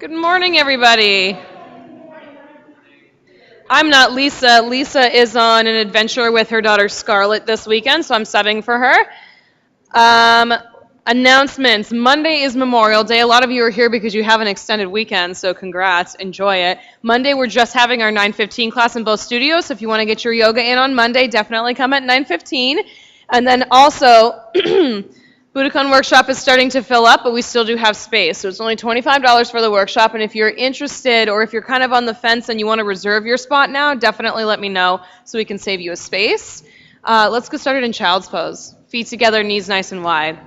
Good morning, everybody. I'm not Lisa. Lisa is on an adventure with her daughter Scarlett this weekend, so I'm subbing for her. Announcements. Monday is Memorial Day. A lot of you are here because you have an extended weekend, so congrats. Enjoy it. Monday, we're just having our 9:15 class in both studios, so if you want to get your yoga in on Monday, definitely come at 9:15. And then also, Budokan workshop is starting to fill up, but we still do have space. So it's only $25 for the workshop, and if you're interested or if you're kind of on the fence and you want to reserve your spot now, definitely let me know so we can save you a space. Let's get started in child's pose. Feet together, knees nice and wide.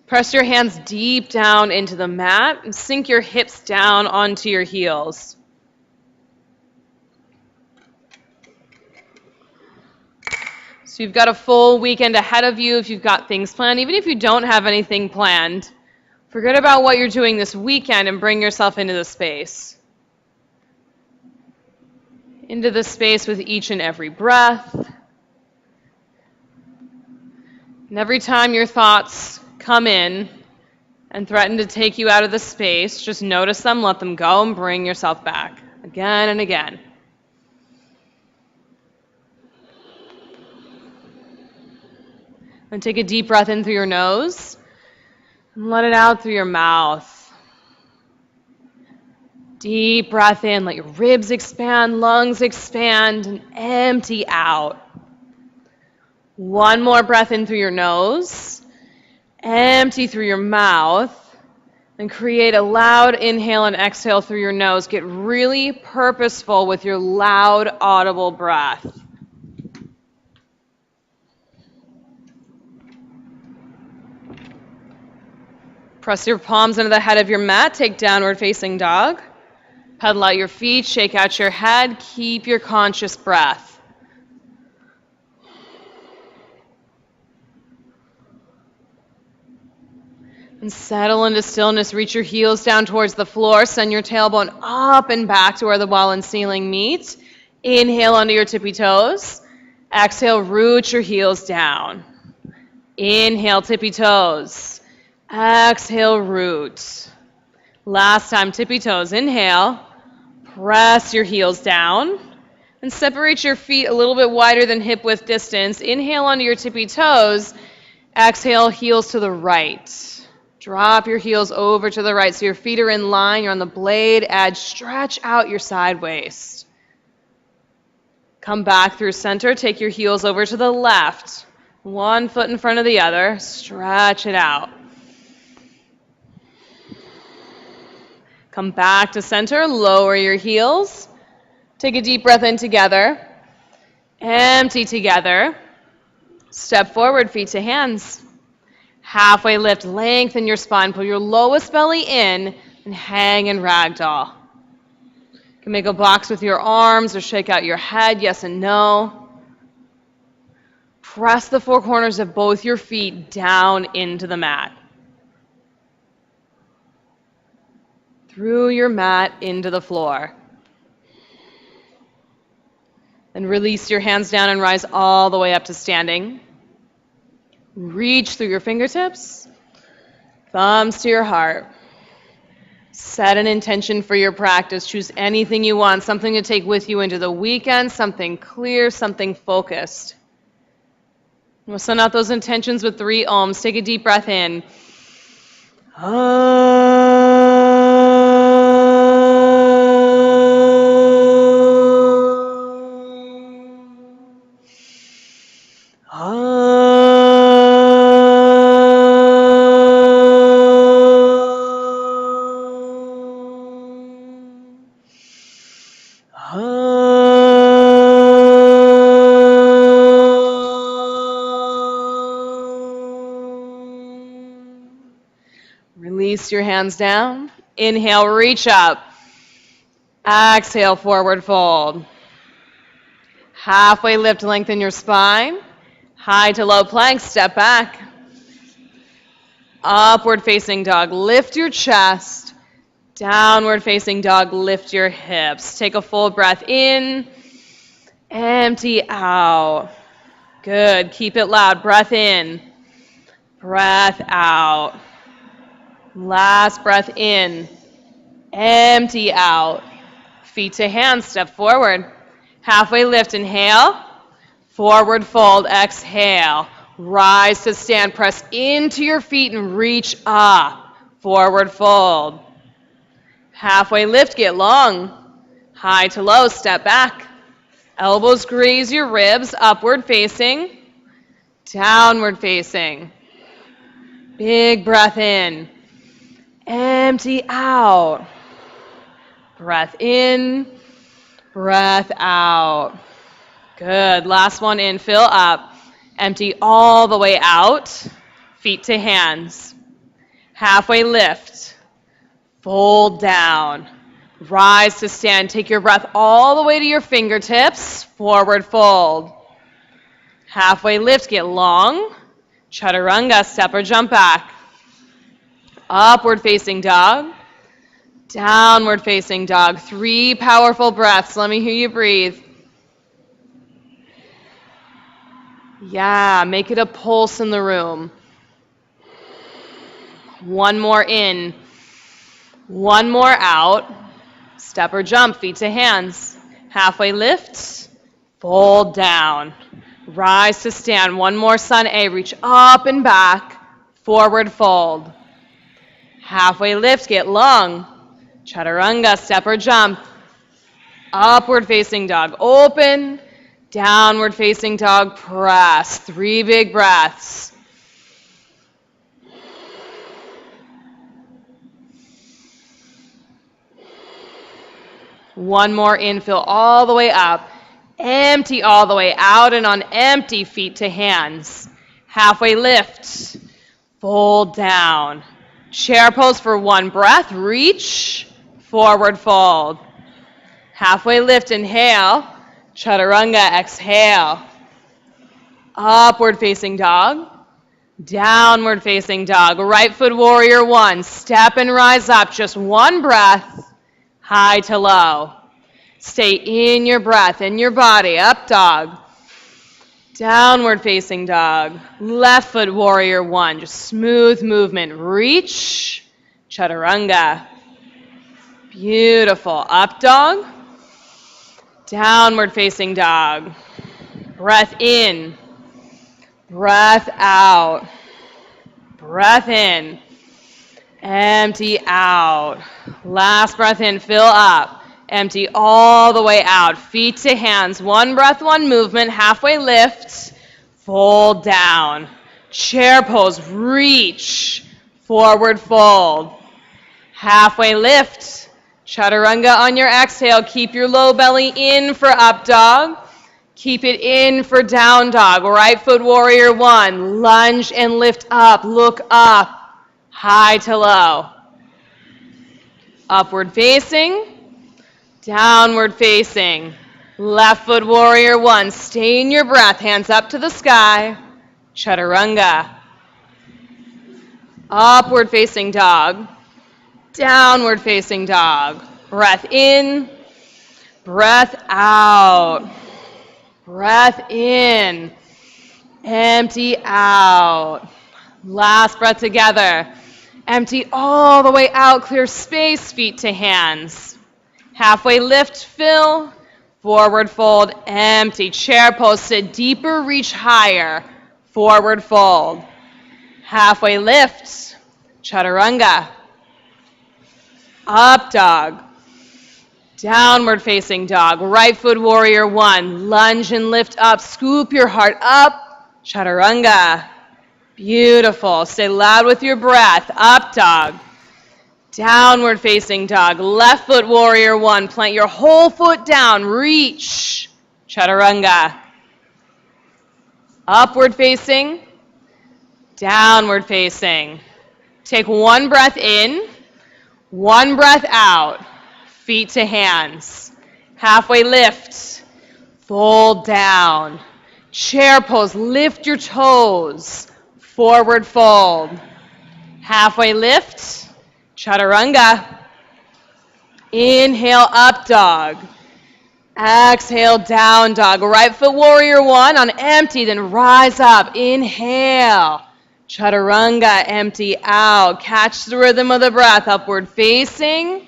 Press your hands deep down into the mat and sink your hips down onto your heels. So you've got a full weekend ahead of you if you've got things planned. Even if you don't have anything planned, forget about what you're doing this weekend and bring yourself into the space. Into the space with each and every breath. And every time your thoughts come in and threaten to take you out of the space, just notice them, let them go, and bring yourself back again and again. And take a deep breath in through your nose and let it out through your mouth. Deep breath in, let your ribs expand, lungs expand, and empty out. One more breath in through your nose, empty through your mouth, and create a loud inhale and exhale through your nose. Get really purposeful with your loud, audible breath. Press your palms into the head of your mat. Take downward facing dog. Pedal out your feet. Shake out your head. Keep your conscious breath. And settle into stillness. Reach your heels down towards the floor. Send your tailbone up and back to where the wall and ceiling meet. Inhale onto your tippy toes. Exhale, root your heels down. Inhale, tippy toes. Exhale, root. Last time, tippy toes. Inhale, press your heels down, and separate your feet a little bit wider than hip width distance. Inhale onto your tippy toes. Exhale, heels to the right. Drop your heels over to the right so your feet are in line. You're on the blade edge. Stretch out your side waist. Come back through center. Take your heels over to the left. One foot in front of the other. Stretch it out. Come back to center, lower your heels. Take a deep breath in together. Empty together. Step forward, feet to hands. Halfway lift, lengthen your spine. Pull your lowest belly in and hang in ragdoll. You can make a box with your arms or shake out your head, yes and no. Press the four corners of both your feet down into the mat. Through your mat into the floor. Then release your hands down and rise all the way up to standing. Reach through your fingertips, thumbs to your heart. Set an intention for your practice. Choose anything you want, something to take with you into the weekend, something clear, something focused. We'll send out those intentions with 3 ohms. Take a deep breath in. Release your hands down. Inhale, reach up. Exhale, forward fold. Halfway lift, lengthen your spine. High to low plank, step back. Upward facing dog, lift your chest. Downward facing dog, lift your hips. Take a full breath in. Empty out. Good. Keep it loud. Breath in. Breath out. Last breath in. Empty out. Feet to hands, step forward. Halfway lift, inhale. Forward fold, exhale. Rise to stand, press into your feet and reach up. Forward fold. Halfway lift, get long. High to low, step back. Elbows graze your ribs, upward facing, downward facing. Big breath in. Empty out. Breath in, breath out. Good. Last one in, fill up. Empty all the way out. Feet to hands. Halfway lift. Fold down. Rise to stand. Take your breath all the way to your fingertips. Forward fold. Halfway lift, get long. Chaturanga, step or jump back. Upward facing dog. Downward facing dog. 3 powerful breaths. Let me hear you breathe. Yeah, make it a pulse in the room. One more in. One more out. Step or jump, feet to hands. Halfway lift. Fold down. Rise to stand. One more sun A. Reach up and back. Forward fold. Halfway lift, get long. Chaturanga, step or jump. Upward facing dog, open. Downward facing dog, press. 3 big breaths. One more in, fill all the way up. Empty all the way out, and on empty, feet to hands. Halfway lift. Fold down. Chair pose for 1 breath. Reach. Forward fold. Halfway lift, inhale. Chaturanga, exhale. Upward facing dog. Downward facing dog. Right foot warrior 1. Step and rise up. Just 1 breath. High to low. Stay in your breath, in your body. Up dog. Downward facing dog. Left foot warrior 1. Just smooth movement. Reach. Chaturanga. Beautiful. Up dog. Downward facing dog. Breath in. Breath out. Breath in. Empty out. Last breath in, fill up. Empty all the way out. Feet to hands. 1 breath, 1 movement. Halfway lift. Fold down. Chair pose. Reach. Forward fold. Halfway lift. Chaturanga on your exhale. Keep your low belly in for up dog. Keep it in for down dog. Right foot warrior 1. Lunge and lift up. Look up. High to low. Upward facing. Downward facing. Left foot warrior 1. Stay in your breath. Hands up to the sky. Chaturanga. Upward facing dog. Downward facing dog. Breath in. Breath out. Breath in. Empty out. Last breath together. Empty all the way out. Clear space, feet to hands. Halfway lift, fill. Forward fold, empty. Chair pose, sit deeper, reach higher. Forward fold. Halfway lift. Chaturanga. Up dog. Downward facing dog. Right foot warrior 1. Lunge and lift up. Scoop your heart up. Chaturanga. Beautiful. Stay loud with your breath. Up dog. Downward facing dog. Left foot warrior 1. Plant your whole foot down. Reach. Chaturanga. Upward facing. Downward facing. Take 1 breath in. 1 breath out. Feet to hands. Halfway lift. Fold down. Chair pose. Lift your toes. Forward fold. Halfway lift. Chaturanga. Inhale, up dog. Exhale, down dog. Right foot warrior 1 on empty, then rise up. Inhale. Chaturanga, empty out. Catch the rhythm of the breath. Upward facing,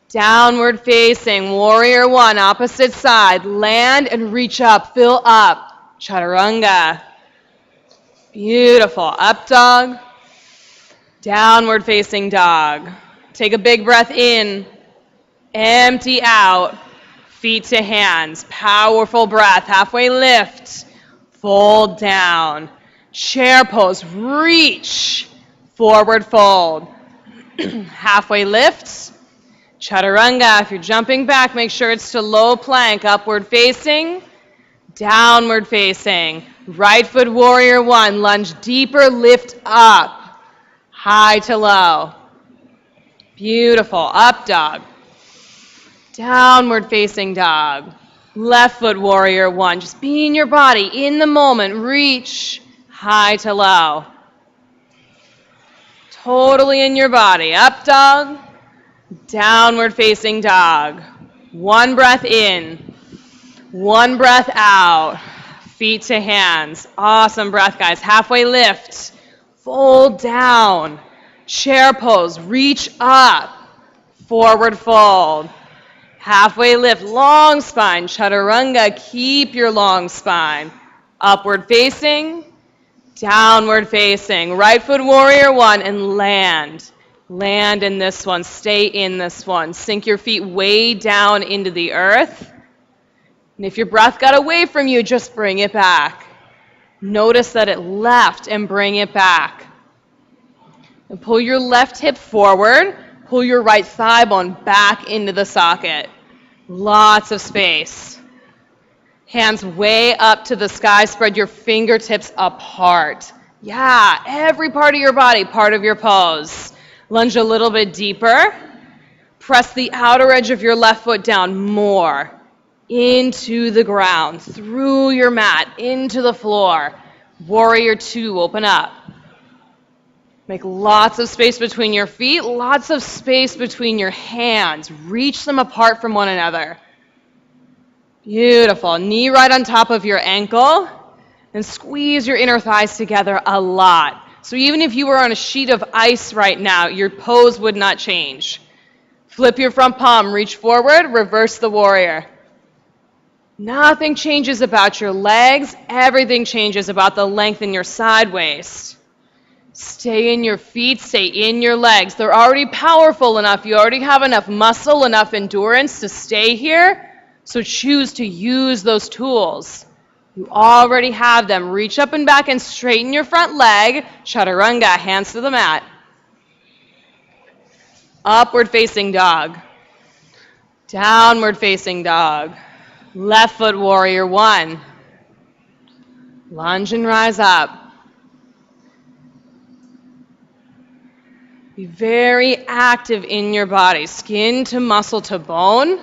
downward facing. Warrior one, opposite side. Land and reach up, fill up. Chaturanga. Beautiful. Up dog, downward facing dog. Take a big breath in, empty out. Feet to hands, powerful breath. Halfway lift, fold down. Chair pose, reach, forward fold. Halfway lift, chaturanga. If you're jumping back, make sure it's to low plank, upward facing, downward facing. Right foot warrior one, lunge deeper, lift up, high to low. Beautiful, up dog, downward facing dog. Left foot warrior one, just be in your body, in the moment, reach, high to low. Totally in your body. Up dog, downward facing dog. One breath in, one breath out. Feet to hands. Awesome breath, guys. Halfway lift, fold down. Chair pose, reach up, forward fold. Halfway lift, long spine. Chaturanga, keep your long spine. Upward facing, downward facing. Right foot warrior one and land. Land in this one. Stay in this one. Sink your feet way down into the earth. And if your breath got away from you, just bring it back. Notice that it left and bring it back. And pull your left hip forward. Pull your right thigh bone back into the socket. Lots of space. Hands way up to the sky. Spread your fingertips apart. Yeah, every part of your body, part of your pose. Lunge a little bit deeper. Press the outer edge of your left foot down more. Into the ground, through your mat, into the floor. Warrior two, open up. Make lots of space between your feet, lots of space between your hands. Reach them apart from one another. Beautiful. Knee right on top of your ankle. And squeeze your inner thighs together a lot. So even if you were on a sheet of ice right now, your pose would not change. Flip your front palm, reach forward, reverse the warrior. Nothing changes about your legs. Everything changes about the length in your side waist. Stay in your feet, stay in your legs. They're already powerful enough. You already have enough muscle, enough endurance to stay here. So choose to use those tools. You already have them. Reach up and back and straighten your front leg. Chaturanga, hands to the mat. Upward facing dog. Downward facing dog. Left foot warrior one. Lunge and rise up. Be very active in your body, skin to muscle to bone. And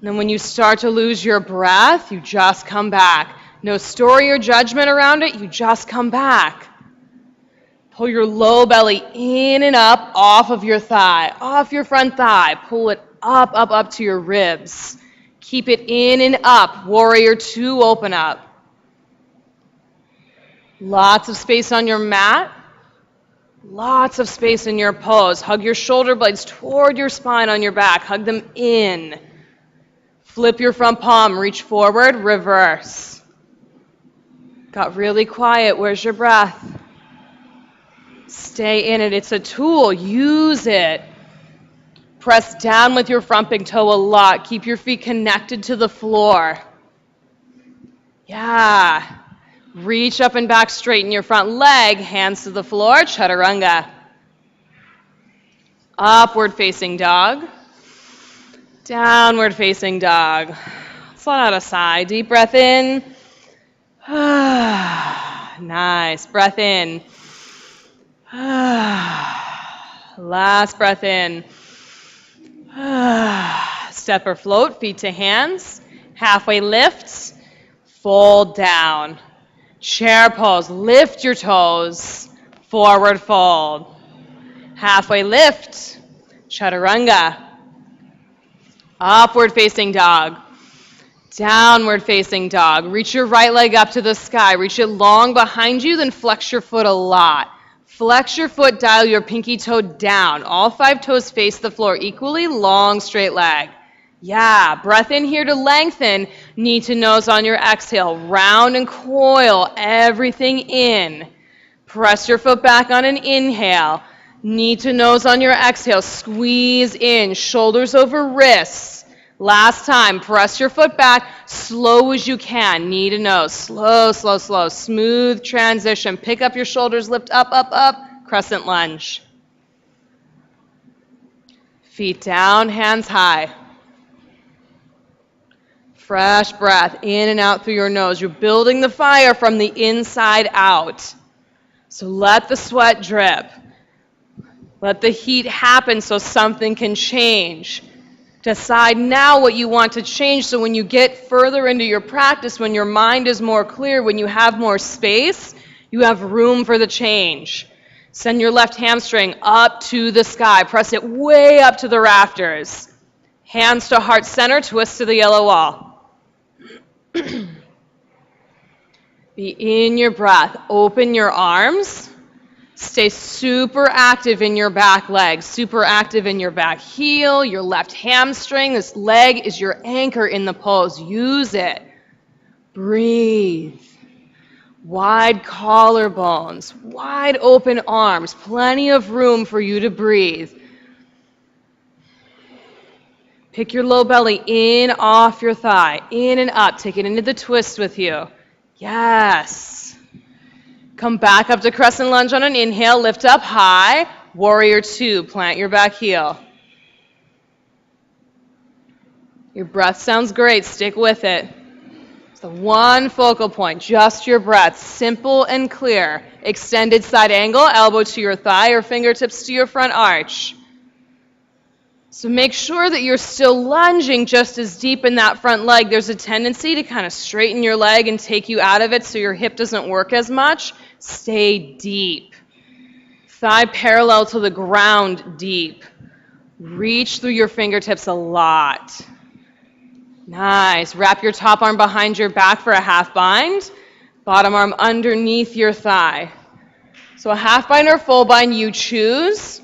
then when you start to lose your breath, you just come back. No story or judgment around it, you just come back. Pull your low belly in and up off of your thigh, off your front thigh. Pull it up, up, up to your ribs. Keep it in and up. Warrior two, open up. Lots of space on your mat. Lots of space in your pose. Hug your shoulder blades toward your spine on your back. Hug them in. Flip your front palm. Reach forward. Reverse. Got really quiet. Where's your breath? Stay in it. It's a tool. Use it. Press down with your front big toe a lot. Keep your feet connected to the floor. Yeah. Reach up and back, straighten your front leg, hands to the floor, chaturanga. Upward facing dog. Downward facing dog. Let's let out a sigh. Deep breath in. Nice. Breath in. Last breath in. Step or float, feet to hands. Halfway lifts. Fold down. Chair pose, lift your toes, forward fold. Halfway lift, chaturanga. Upward facing dog. Downward facing dog. Reach your right leg up to the sky. Reach it long behind you, then flex your foot a lot. Flex your foot, dial your pinky toe down. All 5 toes face the floor equally, long, straight leg. Yeah, breath in here to lengthen. Knee to nose on your exhale. Round and coil everything in. Press your foot back on an inhale. Knee to nose on your exhale. Squeeze in, shoulders over wrists. Last time, press your foot back, slow as you can, knee to nose, slow, slow, slow, smooth transition. Pick up your shoulders, lift up, up, up, crescent lunge. Feet down, hands high. Fresh breath in and out through your nose. You're building the fire from the inside out. So let the sweat drip. Let the heat happen so something can change. Decide now what you want to change so when you get further into your practice, when your mind is more clear, when you have more space, you have room for the change. Send your left hamstring up to the sky. Press it way up to the rafters. Hands to heart center, twist to the yellow wall. Be in your breath. Open your arms. Stay super active in your back leg, super active in your back heel, your left hamstring. This leg is your anchor in the pose. Use it. Breathe. Wide collarbones, wide open arms, plenty of room for you to breathe. Pick your low belly in, off your thigh, in and up. Take it into the twist with you. Yes. Come back up to crescent lunge on an inhale. Lift up high. Warrior 2. Plant your back heel. Your breath sounds great. Stick with it. It's the one focal point. Just your breath. Simple and clear. Extended side angle. Elbow to your thigh or fingertips to your front arch. So make sure that you're still lunging just as deep in that front leg. There's a tendency to kind of straighten your leg and take you out of it so your hip doesn't work as much. Stay deep. Thigh parallel to the ground deep. Reach through your fingertips a lot. Nice. Wrap your top arm behind your back for a half bind. Bottom arm underneath your thigh. So a half bind or full bind, you choose.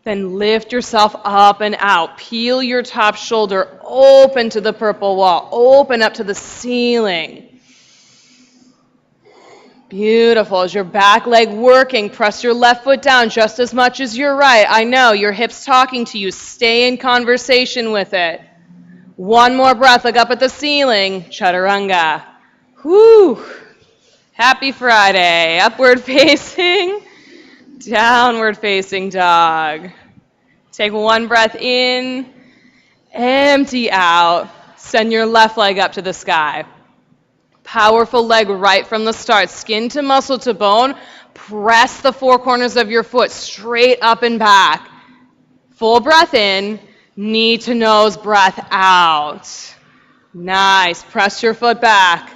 Then lift yourself up and out. Peel your top shoulder open to the purple wall. Open up to the ceiling. Beautiful. Is your back leg working? Press your left foot down just as much as your right. I know, your hip's talking to you. Stay in conversation with it. One more breath. Look up at the ceiling. Chaturanga. Whew. Happy Friday. Upward facing. Downward facing dog. Take one breath in. Empty out. Send your left leg up to the sky. Powerful leg right from the start. Skin to muscle to bone. Press the 4 corners of your foot straight up and back. Full breath in. Knee to nose, breath out. Nice. Press your foot back.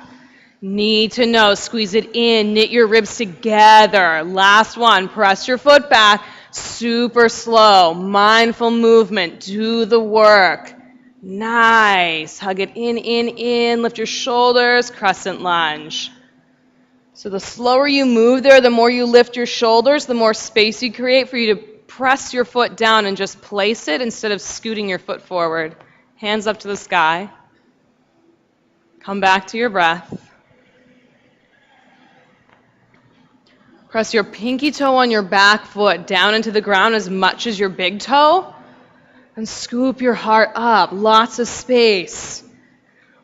Knee to nose. Squeeze it in. Knit your ribs together. Last one. Press your foot back. Super slow. Mindful movement. Do the work. Nice. Hug it in. Lift your shoulders. Crescent lunge. So the slower you move there, the more you lift your shoulders, the more space you create for you to press your foot down and just place it instead of scooting your foot forward. Hands up to the sky. Come back to your breath. Press your pinky toe on your back foot down into the ground as much as your big toe. And scoop your heart up. Lots of space.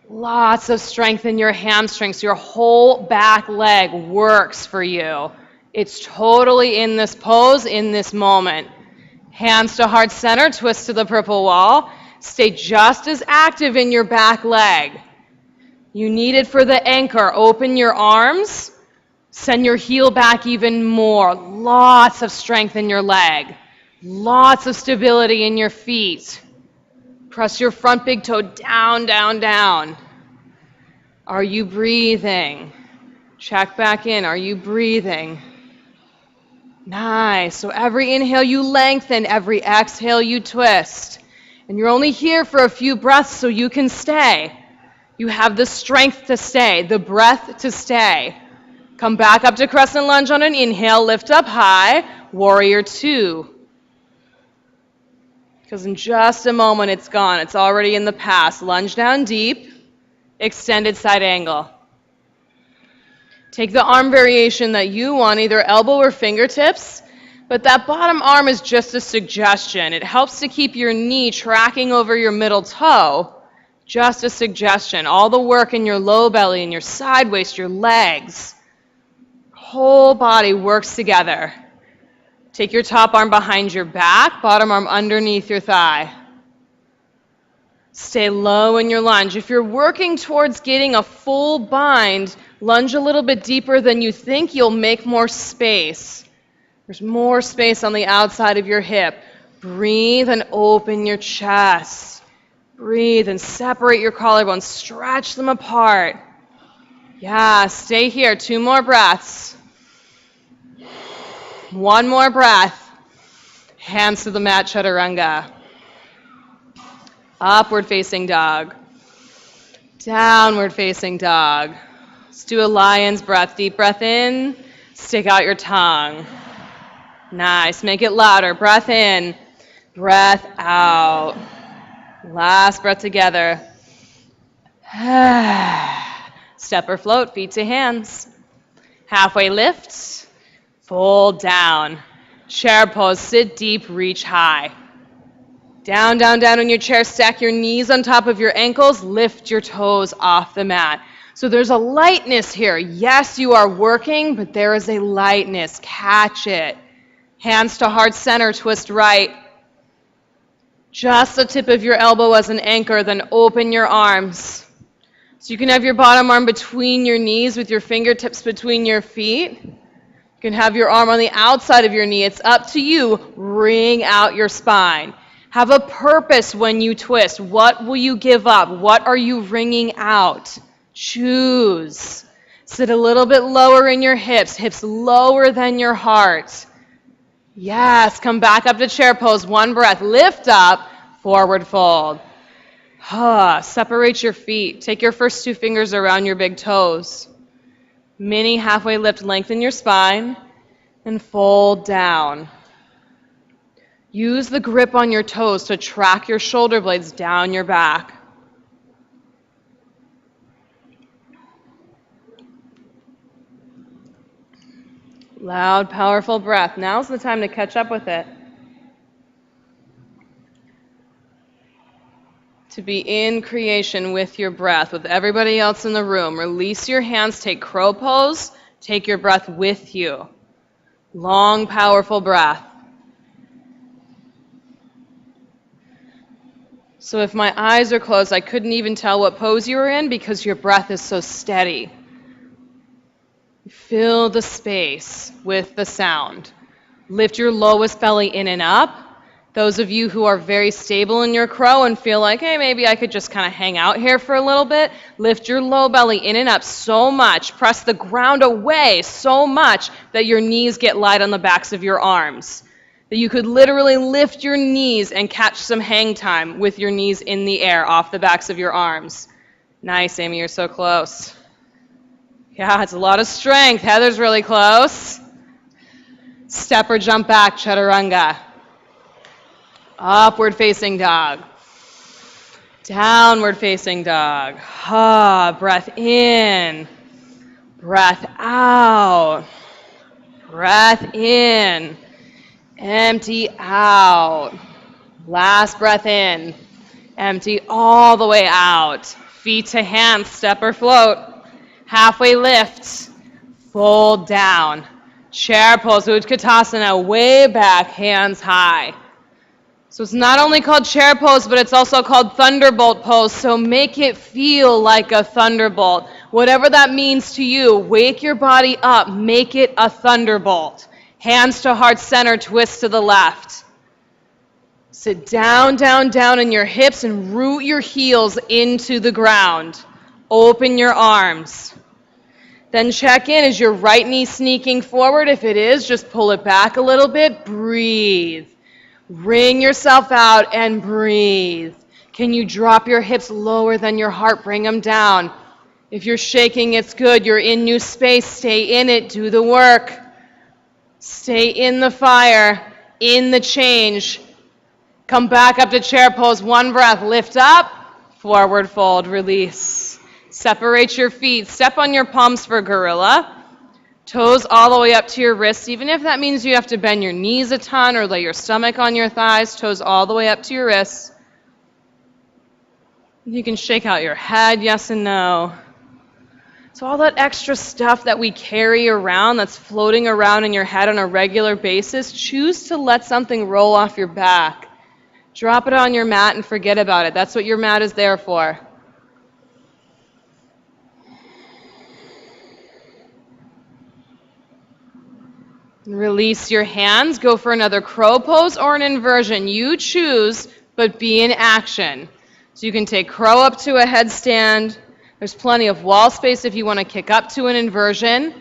Lots of strength in your hamstrings. Your whole back leg works for you. It's totally in this pose, in this moment. Hands to heart center, twist to the purple wall. Stay just as active in your back leg. You need it for the anchor. Open your arms. Send your heel back even more. Lots of strength in your leg. Lots of stability in your feet. Press your front big toe down, down, down. Are you breathing? Check back in. Are you breathing? Nice. So every inhale you lengthen, every exhale you twist. And you're only here for a few breaths so you can stay. You have the strength to stay, the breath to stay. Come back up to crescent lunge on an inhale, lift up high, warrior two. Because in just a moment it's gone, it's already in the past. Lunge down deep, extended side angle. Take the arm variation that you want, either elbow or fingertips, but that bottom arm is just a suggestion. It helps to keep your knee tracking over your middle toe. Just a suggestion. All the work in your low belly and your side waist, your legs, whole body works together. Take your top arm behind your back, bottom arm underneath your thigh. Stay low in your lunge. If you're working towards getting a full bind, lunge a little bit deeper than you think, you'll make more space. There's more space on the outside of your hip. Breathe and open your chest. Breathe and separate your collarbones. Stretch them apart. Yeah, stay here. 2 more breaths. 1 more breath. Hands to the mat, chaturanga. Upward facing dog. Downward facing dog. Let's do a lion's breath. Deep breath in. Stick out your tongue. Nice. Make it louder. Breath in. Breath out. Last breath together. Step or float, feet to hands. Halfway lift. Fold down. Chair pose. Sit deep, reach high. Down, down, down in your chair. Stack your knees on top of your ankles. Lift your toes off the mat. So there's a lightness here. Yes, you are working, but there is a lightness. Catch it. Hands to heart center, twist right. Just the tip of your elbow as an anchor, then open your arms. So you can have your bottom arm between your knees with your fingertips between your feet. You can have your arm on the outside of your knee. It's up to you. Wring out your spine. Have a purpose when you twist. What will you give up? What are you wringing out? Choose. Sit a little bit lower in your hips lower than your heart. Yes, come back up to chair pose. 1 breath. Lift up, forward fold. Separate your feet. Take your first 2 fingers around your big toes. Mini halfway lift, lengthen your spine, and fold down. Use the grip on your toes to track your shoulder blades down your back. Loud, powerful breath. Now's the time to catch up with it. To be in creation with your breath, with everybody else in the room. Release your hands, take crow pose, take your breath with you. Long, powerful breath. So if my eyes are closed, I couldn't even tell what pose you were in because your breath is so steady. Fill the space with the sound. Lift your lowest belly in and up. Those of you who are very stable in your crow and feel like, hey, maybe I could just kind of hang out here for a little bit, lift your low belly in and up so much, press the ground away so much that your knees get light on the backs of your arms. That you could literally lift your knees and catch some hang time with your knees in the air off the backs of your arms. Nice, Amy, you're so close. Yeah, it's a lot of strength. Heather's really close. Step or jump back, chaturanga. Upward facing dog. Downward facing dog. Breath in. Breath out. Breath in. Empty out. Last breath in. Empty all the way out. Feet to hands, step or float. Halfway lift, fold down. Chair pose, Utkatasana, way back, hands high. So it's not only called chair pose, but it's also called thunderbolt pose, so make it feel like a thunderbolt. Whatever that means to you, wake your body up, make it a thunderbolt. Hands to heart center, twist to the left. Sit down, down, down in your hips and root your heels into the ground. Open your arms. Then check in. Is your right knee sneaking forward? If it is, just pull it back a little bit. Breathe. Wring yourself out and breathe. Can you drop your hips lower than your heart? Bring them down. If you're shaking, it's good. You're in new space. Stay in it. Do the work. Stay in the fire, in the change. Come back up to chair pose. One breath. Lift up. Forward fold. Release. Separate your feet. Step on your palms for gorilla. Toes all the way up to your wrists, even if that means you have to bend your knees a ton or lay your stomach on your thighs. Toes all the way up to your wrists. You can shake out your head, yes and no. So all that extra stuff that we carry around that's floating around in your head on a regular basis, choose to let something roll off your back. Drop it on your mat and forget about it. That's what your mat is there for. Release your hands. Go for another crow pose or an inversion. You choose, but be in action. So you can take crow up to a headstand. There's plenty of wall space if you want to kick up to an inversion.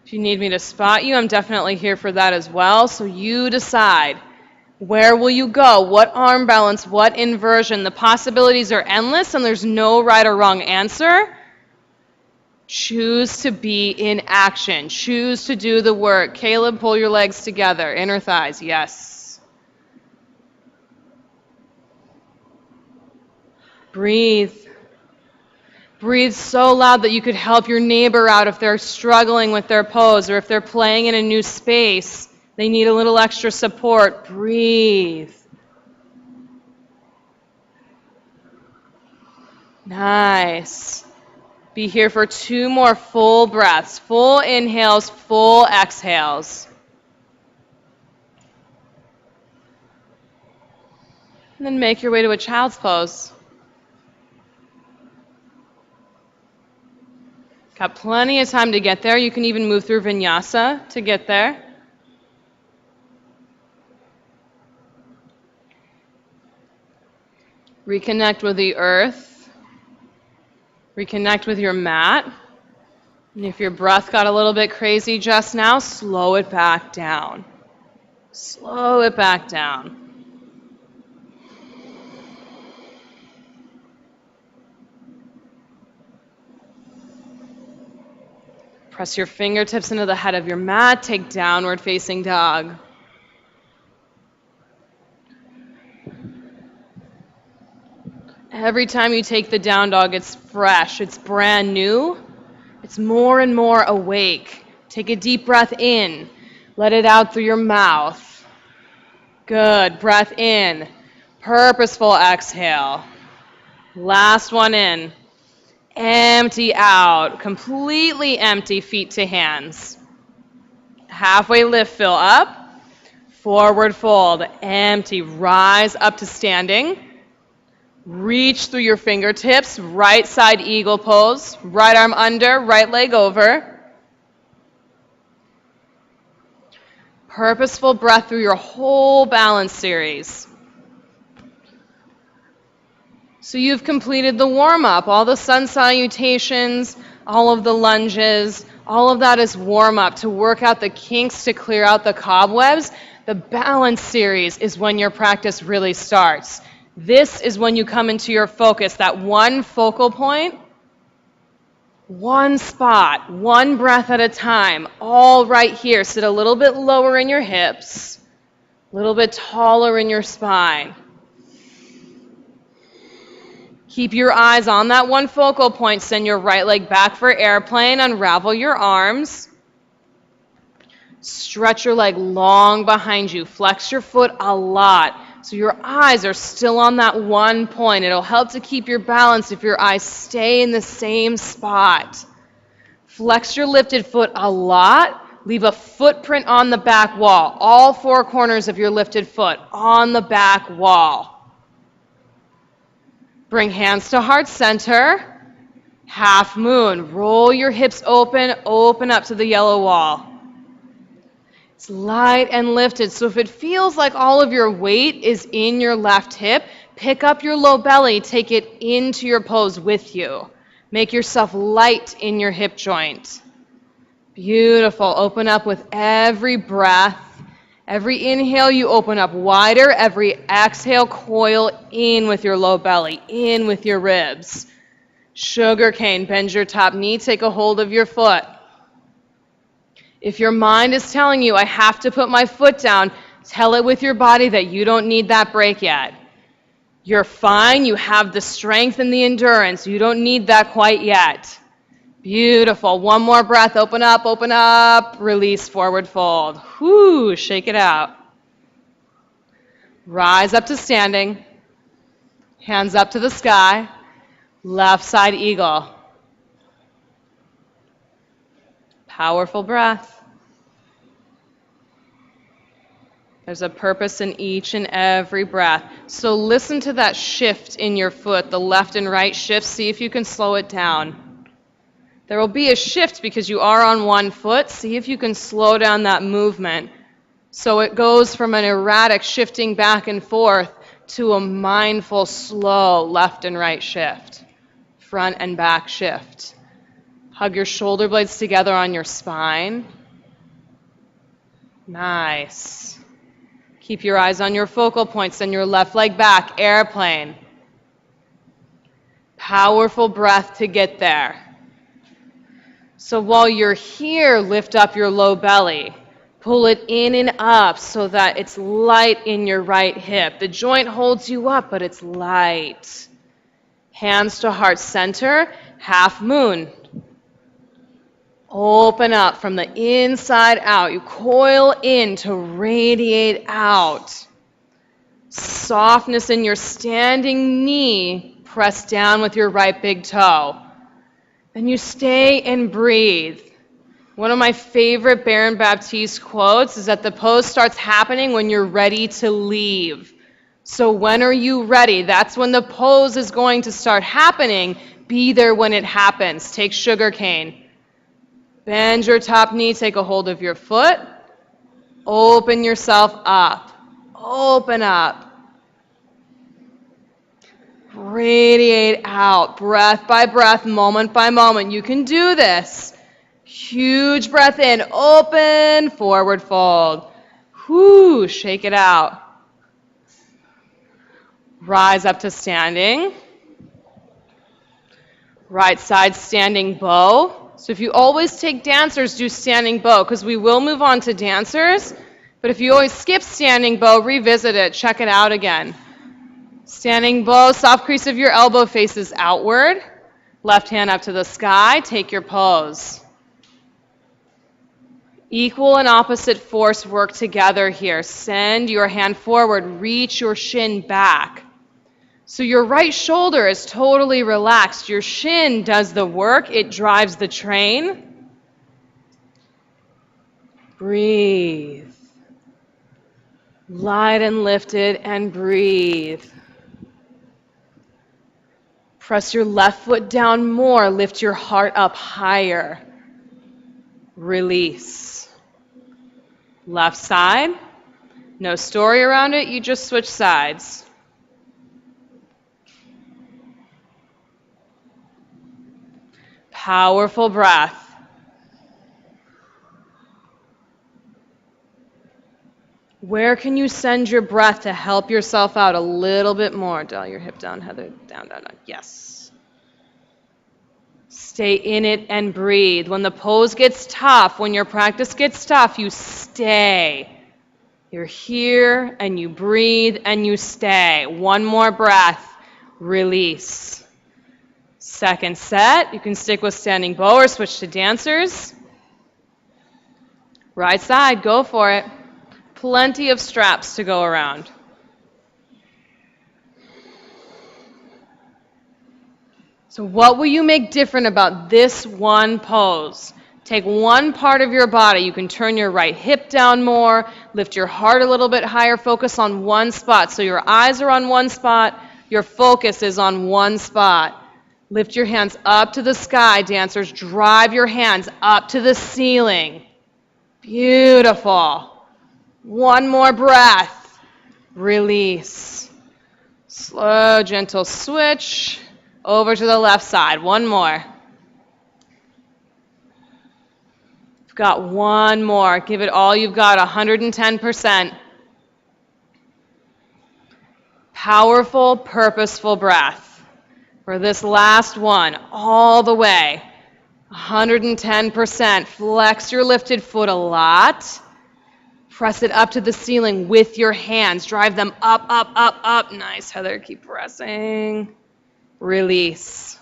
If you need me to spot you, I'm definitely here for that as well. So you decide. Where will you go? What arm balance? What inversion? The possibilities are endless and there's no right or wrong answer. Choose to be in action. Choose to do the work. Caleb, pull your legs together. Inner thighs, yes. Breathe. Breathe so loud that you could help your neighbor out if they're struggling with their pose or if they're playing in a new space. They need a little extra support. Breathe. Nice. Be here for 2 more full breaths. Full inhales, full exhales. And then make your way to a child's pose. Got plenty of time to get there. You can even move through Vinyasa to get there. Reconnect with the earth. Reconnect with your mat. And if your breath got a little bit crazy just now, slow it back down. Slow it back down. Press your fingertips into the head of your mat. Take downward facing dog. Every time you take the down dog, it's fresh, it's brand new, it's more and more awake. Take a deep breath in. Let it out through your mouth. Good. Breath in. Purposeful exhale. Last one in. Empty out. Completely empty, feet to hands. Halfway lift, fill up. Forward fold. Empty. Rise up to standing. Reach through your fingertips. Right side eagle pose. Right arm under, right leg over. Purposeful breath through your whole balance series. So you've completed the warm-up, all the sun salutations, all of the lunges, all of that is warm-up to work out the kinks, to clear out the cobwebs. The balance series is when your practice really starts. This is when you come into your focus, that one focal point, one spot, one breath at a time, all right here. Sit a little bit lower in your hips, a little bit taller in your spine. Keep your eyes on that one focal point. Send your right leg back for airplane. Unravel your arms. Stretch your leg long behind you. Flex your foot a lot so your eyes are still on that one point. It'll help to keep your balance if your eyes stay in the same spot. Flex your lifted foot a lot. Leave a footprint on the back wall. All 4 corners of your lifted foot on the back wall. Bring hands to heart center. Half moon. Roll your hips open. Open up to the yellow wall. It's light and lifted. So if it feels like all of your weight is in your left hip, pick up your low belly. Take it into your pose with you. Make yourself light in your hip joint. Beautiful. Open up with every breath. Every inhale, you open up wider. Every exhale, coil in with your low belly, in with your ribs. Sugar cane, bend your top knee, take a hold of your foot. If your mind is telling you, I have to put my foot down, tell it with your body that you don't need that break yet. You're fine. You have the strength and the endurance. You don't need that quite yet. Beautiful. One more breath. Open up, release, forward fold. Whoo, shake it out. Rise up to standing. Hands up to the sky. Left side eagle. Powerful breath. There's a purpose in each and every breath. So listen to that shift in your foot, the left and right shift. See if you can slow it down. There will be a shift because you are on one foot. See if you can slow down that movement. So it goes from an erratic shifting back and forth to a mindful, slow left and right shift. Front and back shift. Hug your shoulder blades together on your spine. Nice. Keep your eyes on your focal points and your left leg back, airplane. Powerful breath to get there. So while you're here, lift up your low belly. Pull it in and up so that it's light in your right hip. The joint holds you up, but it's light. Hands to heart center, half moon. Open up from the inside out. You coil in to radiate out. Softness in your standing knee. Press down with your right big toe. Then you stay and breathe. One of my favorite Baron Baptiste quotes is that the pose starts happening when you're ready to leave. So when are you ready? That's when the pose is going to start happening. Be there when it happens. Take sugar cane. Bend your top knee, take a hold of your foot. Open yourself up. Open up. Radiate out, breath by breath, moment by moment. You can do this. Huge breath in, open, forward fold. Whoo, shake it out. Rise up to standing. Right side standing bow. So if you always take dancers, do standing bow, because we will move on to dancers. But if you always skip standing bow, revisit it, check it out again. Standing bow, soft crease of your elbow faces outward. Left hand up to the sky, take your pose. Equal and opposite force work together here. Send your hand forward, reach your shin back. So your right shoulder is totally relaxed. Your shin does the work. It drives the train. Breathe. Light and lifted and breathe. Press your left foot down more. Lift your heart up higher. Release. Left side. No story around it. You just switch sides. Powerful breath. Where can you send your breath to help yourself out a little bit more? Dial your hip down, Heather. Down, down, down. Yes. Stay in it and breathe. When the pose gets tough, when your practice gets tough, you stay. You're here and you breathe and you stay. One more breath. Release. Second set, you can stick with standing bow or switch to dancers. Right side, go for it. Plenty of straps to go around. So what will you make different about this one pose? Take one part of your body. You can turn your right hip down more, lift your heart a little bit higher, focus on one spot. So your eyes are on one spot, your focus is on one spot. Lift your hands up to the sky, dancers. Drive your hands up to the ceiling. Beautiful. One more breath. Release. Slow, gentle switch. Over to the left side. One more. You've got one more. Give it all you've got, 110%. Powerful, purposeful breath. For this last one, all the way. 110%. Flex your lifted foot a lot. Press it up to the ceiling with your hands. Drive them up, up, up, up. Nice, Heather. Keep pressing. Release.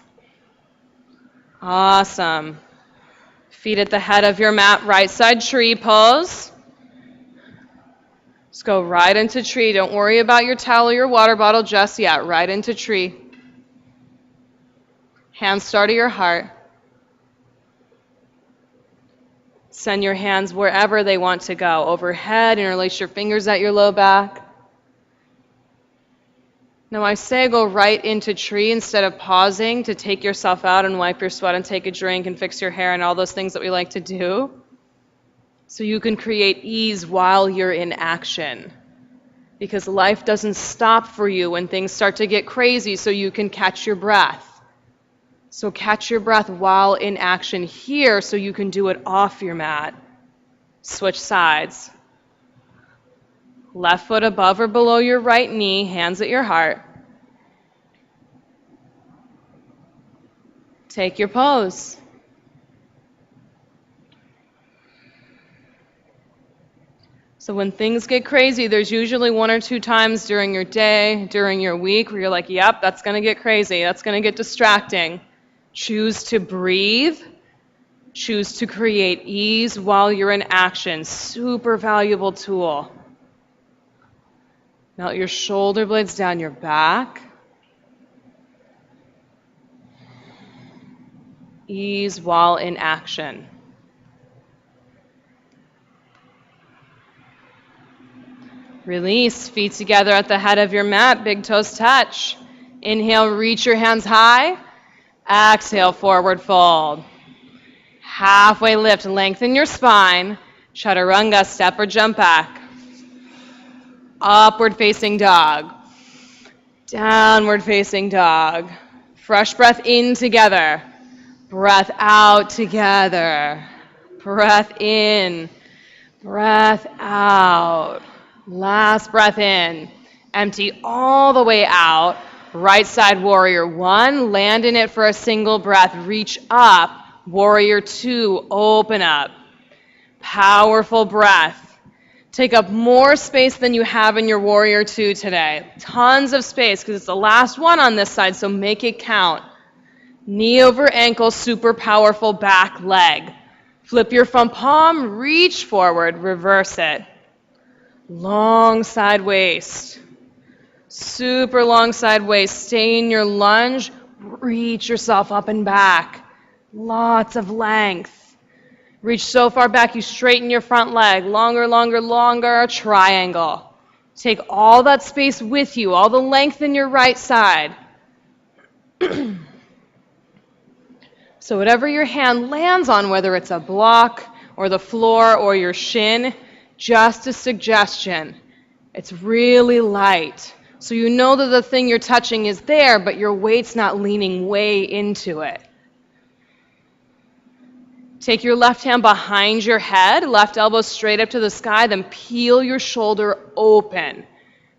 Awesome. Feet at the head of your mat, right side tree pose. Just go right into tree. Don't worry about your towel or your water bottle just yet. Right into tree. Hands start at your heart. Send your hands wherever they want to go. Overhead, interlace your fingers at your low back. Now I say go right into tree instead of pausing to take yourself out and wipe your sweat and take a drink and fix your hair and all those things that we like to do. So you can create ease while you're in action. Because life doesn't stop for you when things start to get crazy, so you can catch your breath. So catch your breath while in action here so you can do it off your mat. Switch sides. Left foot above or below your right knee, hands at your heart. Take your pose. So when things get crazy, there's usually 1 or 2 times during your day, during your week, where you're like, yep, that's going to get crazy. That's going to get distracting. Choose to breathe. Choose to create ease while you're in action. Super valuable tool. Melt your shoulder blades down your back. Ease while in action. Release, feet together at the head of your mat, big toes touch. Inhale, reach your hands high. Exhale, forward fold. Halfway lift, lengthen your spine. Chaturanga, step or jump back. Upward facing dog. Downward facing dog. Fresh breath in together. Breath out together. Breath in. Breath out. Last breath in. Empty all the way out. Right side warrior 1. Land in it for a single breath. Reach up. Warrior 2. Open up. Powerful breath. Take up more space than you have in your warrior 2 today. Tons of space because it's the last one on this side, so make it count. Knee over ankle, super powerful back leg. Flip your front palm, reach forward, reverse it. Long side waist. Super long side waist. Stay in your lunge. Reach yourself up and back. Lots of length. Reach so far back you straighten your front leg. Longer, longer, longer. Triangle. Take all that space with you. All the length in your right side. So whatever your hand lands on, whether it's a block or the floor or your shin, just a suggestion. It's really light. So you know that the thing you're touching is there, but your weight's not leaning way into it. Take your left hand behind your head, left elbow straight up to the sky, then peel your shoulder open.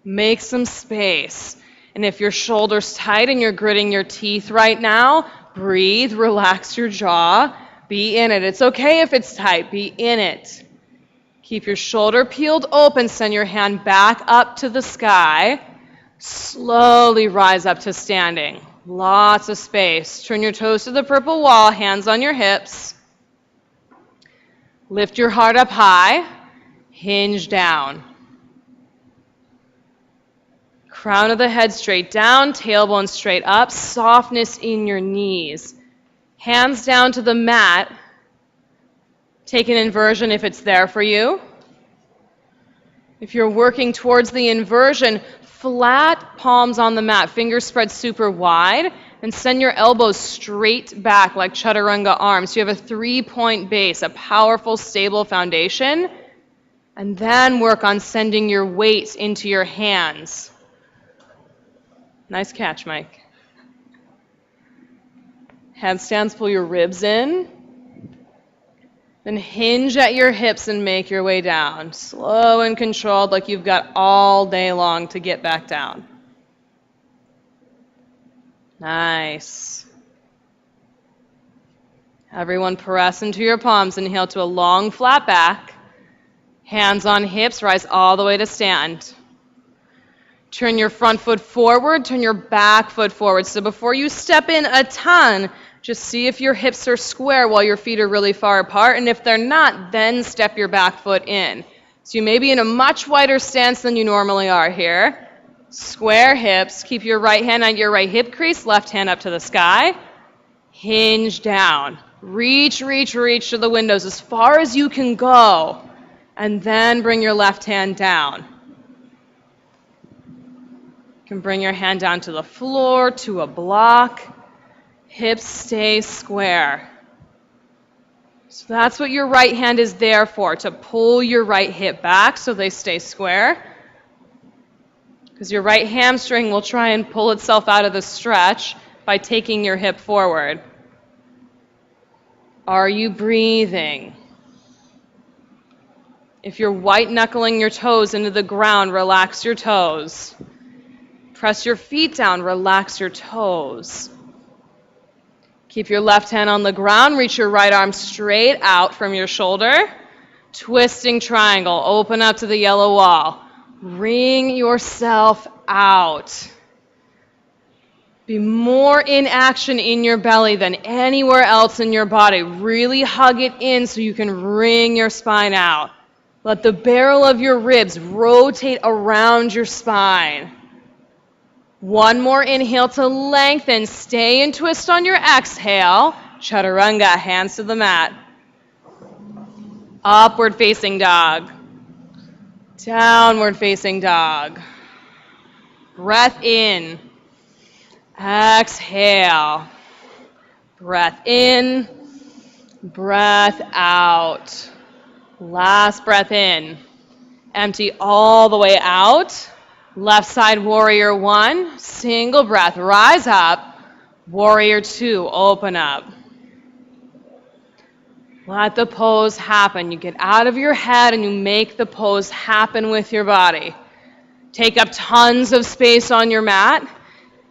Make some space. And if your shoulder's tight and you're gritting your teeth right now, breathe, relax your jaw, be in it. It's okay if it's tight, be in it. Keep your shoulder peeled open, send your hand back up to the sky. Slowly rise up to standing. Lots of space. Turn your toes to the purple wall, hands on your hips. Lift your heart up high, hinge down. Crown of the head straight down, tailbone straight up, softness in your knees. Hands down to the mat. Take an inversion if it's there for you. If you're working towards the inversion, flat palms on the mat, fingers spread super wide, and send your elbows straight back like chaturanga arms. So you have a 3-point base, a powerful, stable foundation. And then work on sending your weight into your hands. Nice catch, Mike. Handstands, pull your ribs in. Then hinge at your hips and make your way down. Slow and controlled, like you've got all day long to get back down. Nice. Everyone press into your palms. Inhale to a long, flat back. Hands on hips, rise all the way to stand. Turn your front foot forward, turn your back foot forward. So before you step in a ton, just see if your hips are square while your feet are really far apart. And if they're not, then step your back foot in. So you may be in a much wider stance than you normally are here. Square hips. Keep your right hand on your right hip crease, left hand up to the sky. Hinge down. Reach, reach, reach to the windows as far as you can go. And then bring your left hand down. You can bring your hand down to the floor, to a block. Hips stay square. So that's what your right hand is there for, to pull your right hip back so they stay square. Because your right hamstring will try and pull itself out of the stretch by taking your hip forward. Are you breathing? If you're white knuckling your toes into the ground, relax your toes. Press your feet down, relax your toes. Keep your left hand on the ground, reach your right arm straight out from your shoulder. Twisting triangle, open up to the yellow wall. Wring yourself out. Be more in action in your belly than anywhere else in your body. Really hug it in so you can wring your spine out. Let the barrel of your ribs rotate around your spine. One more inhale to lengthen. Stay and twist on your exhale. Chaturanga, hands to the mat. Upward facing dog. Downward facing dog. Breath in. Exhale. Breath in. Breath out. Last breath in. Empty all the way out. Left side warrior one. Single breath. Rise up. Warrior two. Open up. Let the pose happen. You get out of your head and you make the pose happen with your body. Take up tons of space on your mat.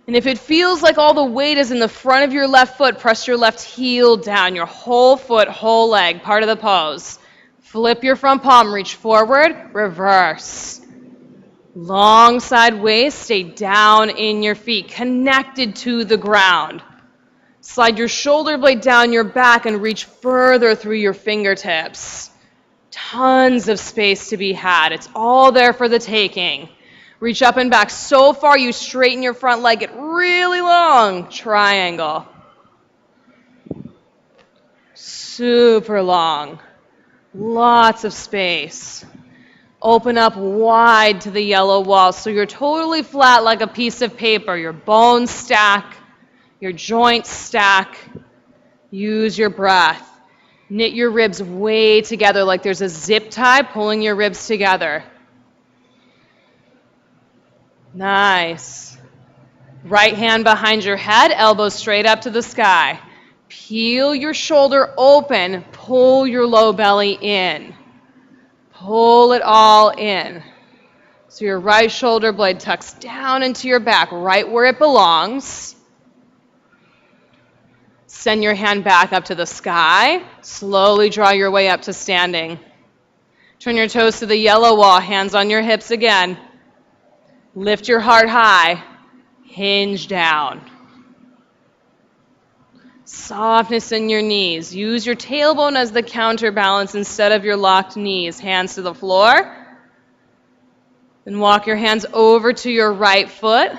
And if it feels like all the weight is in the front of your left foot, press your left heel down, your whole foot, whole leg, part of the pose. Flip your front palm, reach forward, reverse. Long side waist, stay down in your feet, connected to the ground. Slide your shoulder blade down your back and reach further through your fingertips. Tons of space to be had. It's all there for the taking. Reach up and back so far you straighten your front leg, get really long. Triangle. Super long. Lots of space. Open up wide to the yellow wall so you're totally flat like a piece of paper. Your bones stack, your joints stack. Use your breath. Knit your ribs way together like there's a zip tie pulling your ribs together. Nice. Right hand behind your head, elbows straight up to the sky. Peel your shoulder open, pull your low belly in. Pull it all in. So your right shoulder blade tucks down into your back, right where it belongs. Send your hand back up to the sky. Slowly draw your way up to standing. Turn your toes to the yellow wall, hands on your hips again. Lift your heart high. Hinge down. Softness in your knees. Use your tailbone as the counterbalance instead of your locked knees. Hands to the floor. Then walk your hands over to your right foot.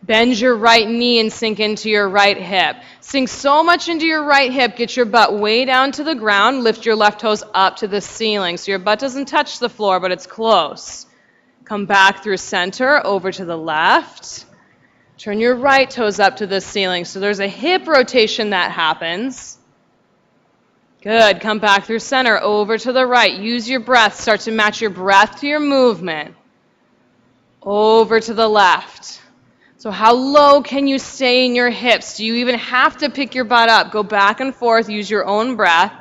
Bend your right knee and sink into your right hip. Sink so much into your right hip, get your butt way down to the ground. Lift your left toes up to the ceiling so your butt doesn't touch the floor, but it's close. Come back through center, over to the left. Turn your right toes up to the ceiling. So there's a hip rotation that happens. Good. Come back through center, over to the right. Use your breath. Start to match your breath to your movement. Over to the left. So how low can you stay in your hips? Do you even have to pick your butt up? Go back and forth. Use your own breath.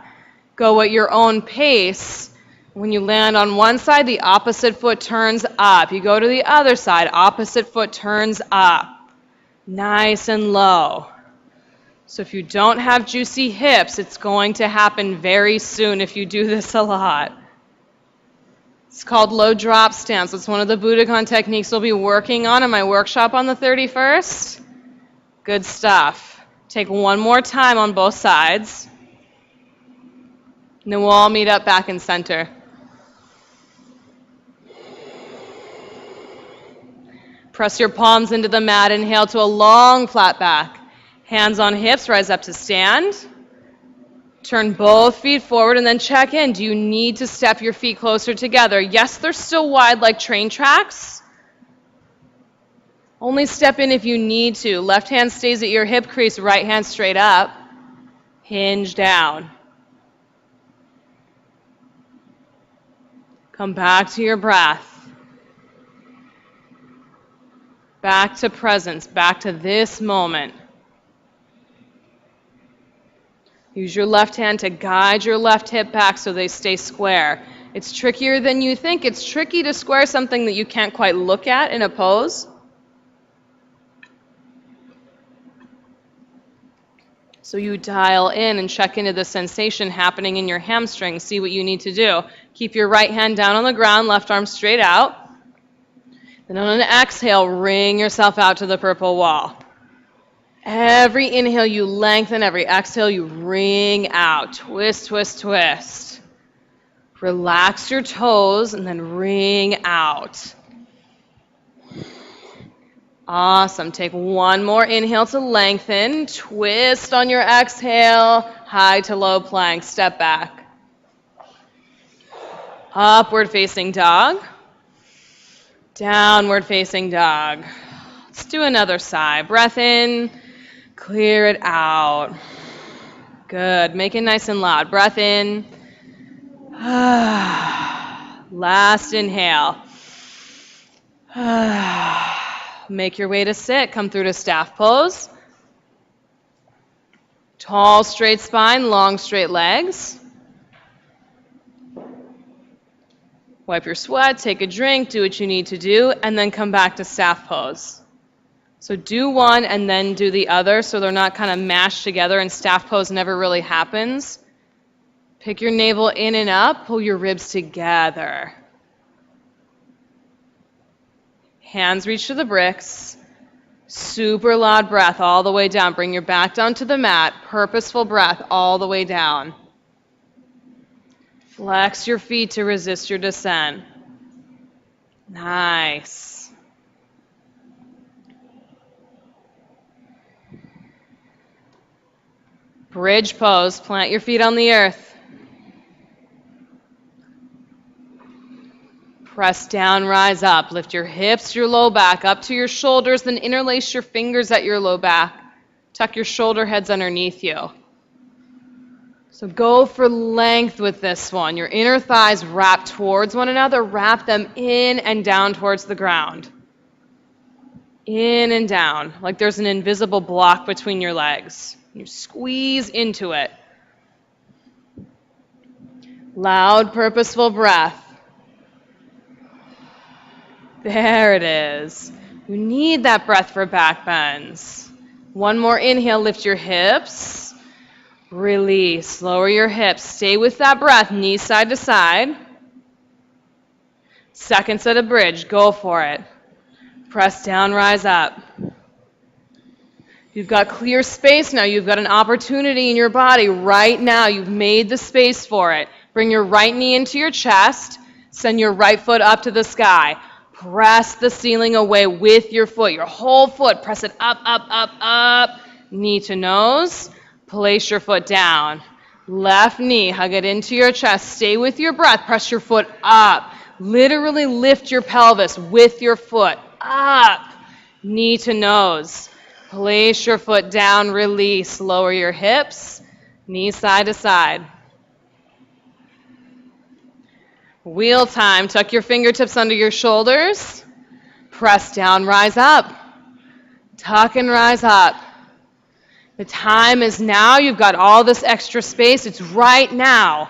Go at your own pace. When you land on one side, the opposite foot turns up. You go to the other side, opposite foot turns up. Nice and low. So if you don't have juicy hips, it's going to happen very soon if you do this a lot. It's called low drop stance. It's one of the Budokan techniques we'll be working on in my workshop on the 31st. Good stuff. Take one more time on both sides. And then we'll all meet up back in center. Press your palms into the mat. Inhale to a long flat back. Hands on hips, rise up to stand. Turn both feet forward and then check in. Do you need to step your feet closer together? Yes, they're still wide like train tracks. Only step in if you need to. Left hand stays at your hip crease, right hand straight up. Hinge down. Come back to your breath. Back to presence, back to this moment. Use your left hand to guide your left hip back so they stay square. It's trickier than you think. It's tricky to square something that you can't quite look at in a pose. So you dial in and check into the sensation happening in your hamstrings. See what you need to do. Keep your right hand down on the ground, left arm straight out. Then on an exhale, wring yourself out to the purple wall. Every inhale you lengthen, every exhale you wring out. Twist, twist, twist. Relax your toes and then wring out. Awesome. Take one more inhale to lengthen. Twist on your exhale. High to low plank. Step back. Upward facing dog. Downward facing dog. Let's do another sigh. Breath in. Clear it out. Good. Make it nice and loud. Breath in. Last inhale. Make your way to sit. Come through to staff pose. Tall, straight spine, long, straight legs. Wipe your sweat, take a drink, do what you need to do, and then come back to staff pose. So do one and then do the other so they're not kind of mashed together and staff pose never really happens. Pick your navel in and up, pull your ribs together. Hands reach to the bricks. Super loud breath all the way down. Bring your back down to the mat. Purposeful breath all the way down. Flex your feet to resist your descent. Nice. Bridge pose. Plant your feet on the earth. Press down, rise up. Lift your hips, your low back up to your shoulders, then interlace your fingers at your low back. Tuck your shoulder heads underneath you. So go for length with this one. Your inner thighs wrap towards one another. Wrap them in and down towards the ground. In and down, like there's an invisible block between your legs. You squeeze into it. Loud, purposeful breath. There it is. You need that breath for back bends. One more inhale, lift your hips. Release, lower your hips. Stay with that breath, knees side to side. Second set of bridge, go for it. Press down, rise up. You've got clear space now. You've got an opportunity in your body right now. You've made the space for it. Bring your right knee into your chest. Send your right foot up to the sky. Press the ceiling away with your foot, your whole foot. Press it up, up, up, up. Knee to nose. Place your foot down. Left knee, hug it into your chest. Stay with your breath. Press your foot up. Literally lift your pelvis with your foot up. Knee to nose. Place your foot down. Release. Lower your hips. Knee side to side. Wheel time. Tuck your fingertips under your shoulders. Press down, rise up. Tuck and rise up. The time is now. You've got all this extra space. It's right now.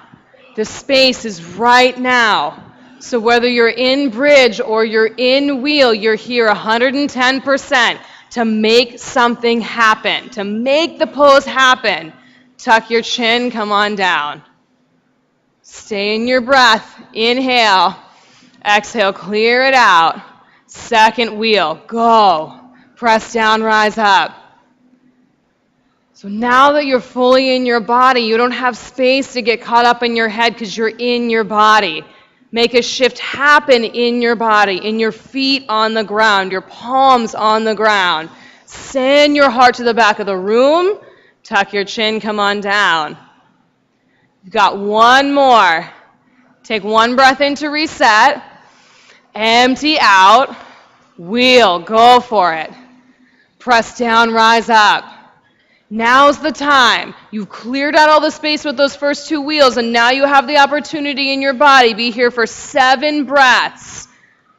The space is right now. So whether you're in bridge or you're in wheel, you're here 110% to make something happen, to make the pose happen. Tuck your chin, come on down. Stay in your breath. Inhale. Exhale, clear it out. Second wheel, go. Press down, rise up. So now that you're fully in your body, you don't have space to get caught up in your head because you're in your body. Make a shift happen in your body, in your feet on the ground, your palms on the ground. Send your heart to the back of the room. Tuck your chin, come on down. You've got one more. Take one breath in to reset. Empty out. Wheel, go for it. Press down, rise up. Now's the time. You've cleared out all the space with those first two wheels, and now you have the opportunity in your body. Be here for 7 breaths.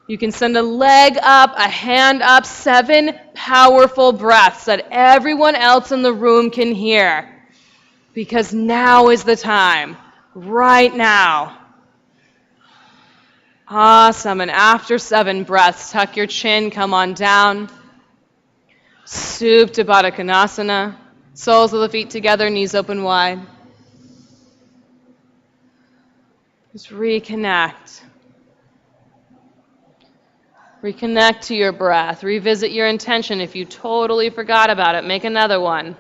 You can send a leg up, a hand up, 7 powerful breaths that everyone else in the room can hear. Because now is the time. Right now. Awesome. And after 7 breaths, tuck your chin, come on down. Supta Baddha Konasana. Soles of the feet together, knees open wide. Just reconnect. Reconnect to your breath. Revisit your intention. If you totally forgot about it, make another one.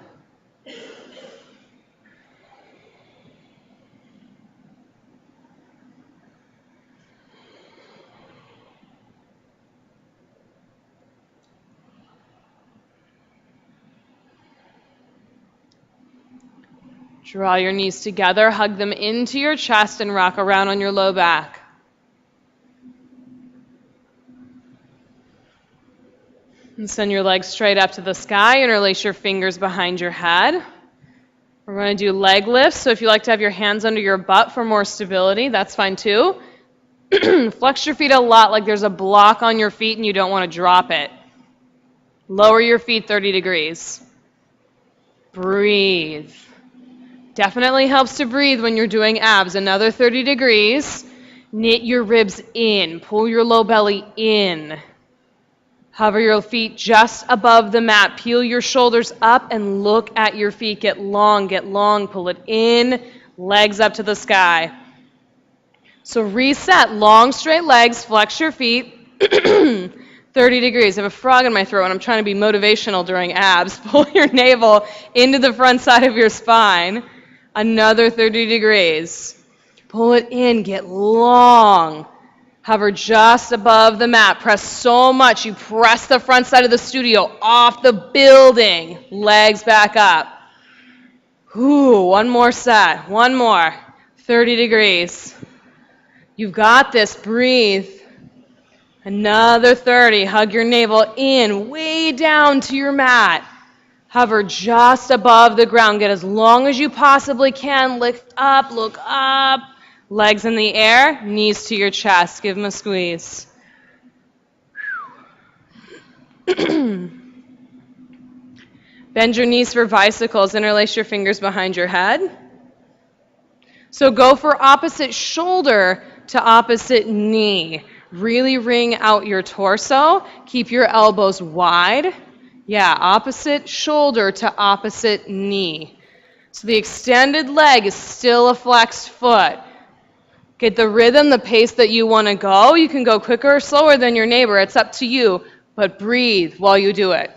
Draw your knees together, hug them into your chest, and rock around on your low back. And send your legs straight up to the sky. Interlace your fingers behind your head. We're going to do leg lifts, so if you like to have your hands under your butt for more stability, that's fine too. Flex your feet a lot like there's a block on your feet and you don't want to drop it. Lower your feet 30 degrees. Breathe. Definitely helps to breathe when you're doing abs. Another 30 degrees. Knit your ribs in. Pull your low belly in. Hover your feet just above the mat. Peel your shoulders up and look at your feet. Get long, pull it in. Legs up to the sky. So reset. Long, straight legs. Flex your feet. 30 degrees. I have a frog in my throat and I'm trying to be motivational during abs. Pull your navel into the front side of your spine. Another 30 degrees. Pull it in, get long. Hover just above the mat. Press so much. You press the front side of the studio off the building. Legs back up. Ooh, one more set. One more. 30 degrees. You've got this. Breathe. Another 30. Hug your navel in, way down to your mat. Hover just above the ground. Get as long as you possibly can. Lift up, look up. Legs in the air, knees to your chest. Give them a squeeze. Bend your knees for bicycles. Interlace your fingers behind your head. So go for opposite shoulder to opposite knee. Really wring out your torso. Keep your elbows wide. Yeah, opposite shoulder to opposite knee. So the extended leg is still a flexed foot. Get the rhythm, the pace that you want to go. You can go quicker or slower than your neighbor. It's up to you, but breathe while you do it.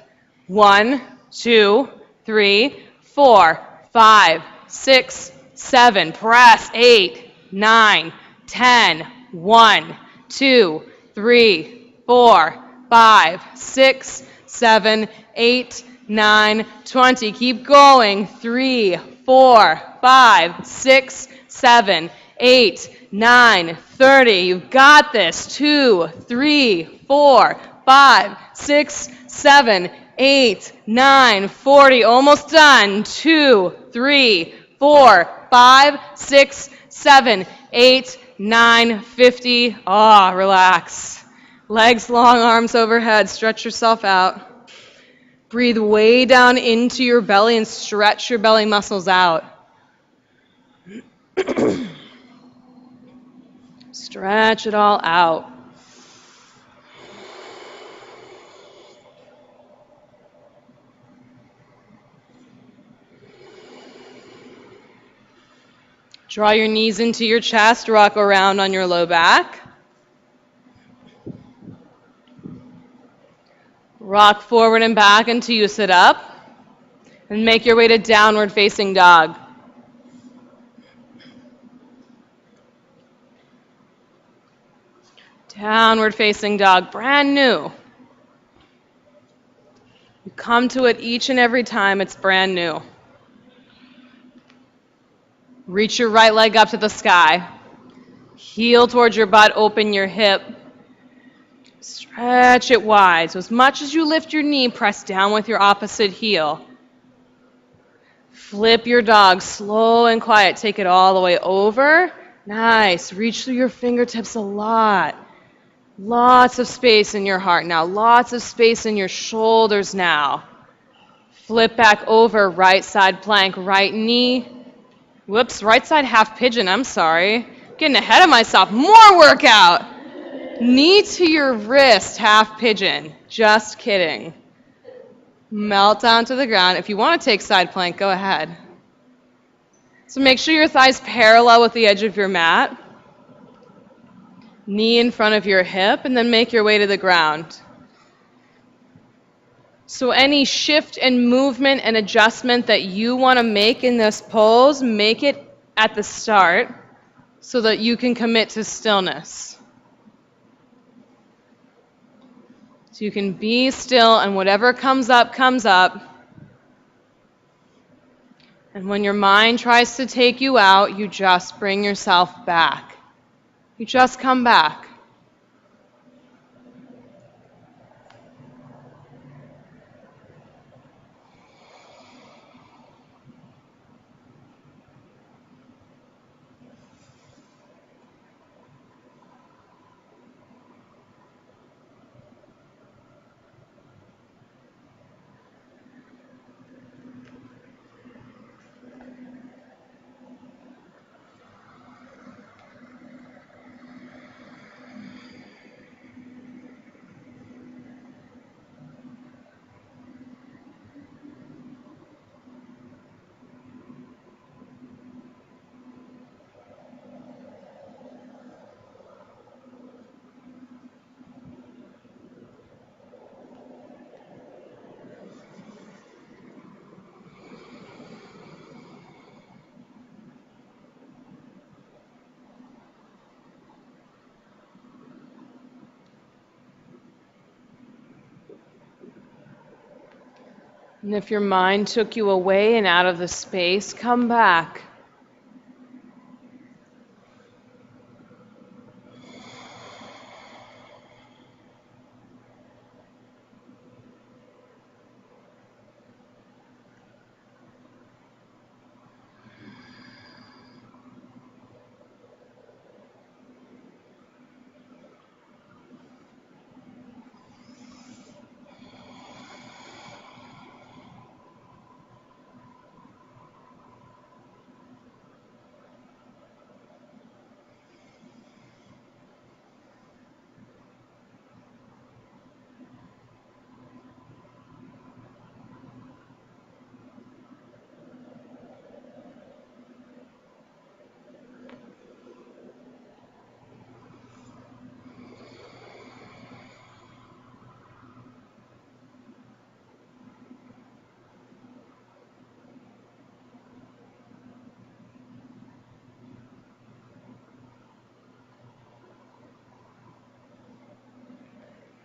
1, 2, 3, 4, 5, 6, 7. Press. 8, 9, 10. 1, 2, 3, 4, 5, 6, 7, 8, 9, 20. Keep going. 3, 4, 5, 6, 7, 8, 9, 30. You've got this. 2, 3, 4, 5, 6, 7, 8, 9, 40. Almost done. 2, 3, 4, 5, 6, 7, 8, 9, 50. Relax. Legs long, arms overhead. Stretch yourself out. Breathe way down into your belly and stretch your belly muscles out. Stretch it all out. Draw your knees into your chest, rock around on your low back. Rock forward and back until you sit up. And make your way to downward facing dog. Downward facing dog, brand new. You come to it each and every time it's brand new. Reach your right leg up to the sky. Heel towards your butt, open your hip. Stretch it wide. So as much as you lift your knee, press down with your opposite heel. Flip your dog, slow and quiet. Take it all the way over. Nice. Reach through your fingertips a lot. Lots of space in your heart now. Lots of space in your shoulders now. Flip back over, right side plank, right knee. Whoops, right side half pigeon, I'm sorry. Getting ahead of myself. More workout. Knee to your wrist, half pigeon. Just kidding. Melt down to the ground. If you want to take side plank, go ahead. So make sure your thighs parallel with the edge of your mat. Knee in front of your hip, and then make your way to the ground. So any shift and movement and adjustment that you want to make in this pose, make it at the start so that you can commit to stillness. So you can be still, and whatever comes up, comes up. And when your mind tries to take you out, you just bring yourself back. You just come back. And if your mind took you away and out of the space, come back.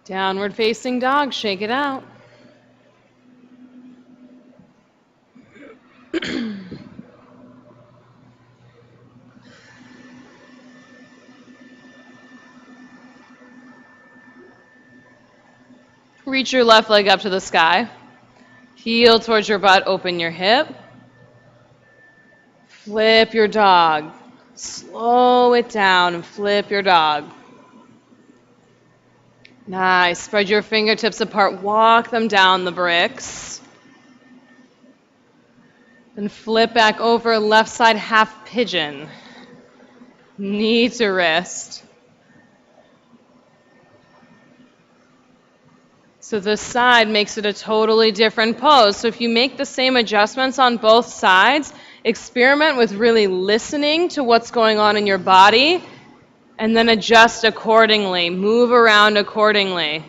Downward facing dog, shake it out. Reach your left leg up to the sky. Heel towards your butt, open your hip. Flip your dog. Slow it down and flip your dog. Nice. Spread your fingertips apart. Walk them down the bricks. Then flip back over, left side half pigeon. Knee to wrist. So this side makes it a totally different pose. So if you make the same adjustments on both sides, experiment with really listening to what's going on in your body, and then adjust accordingly. Move around accordingly.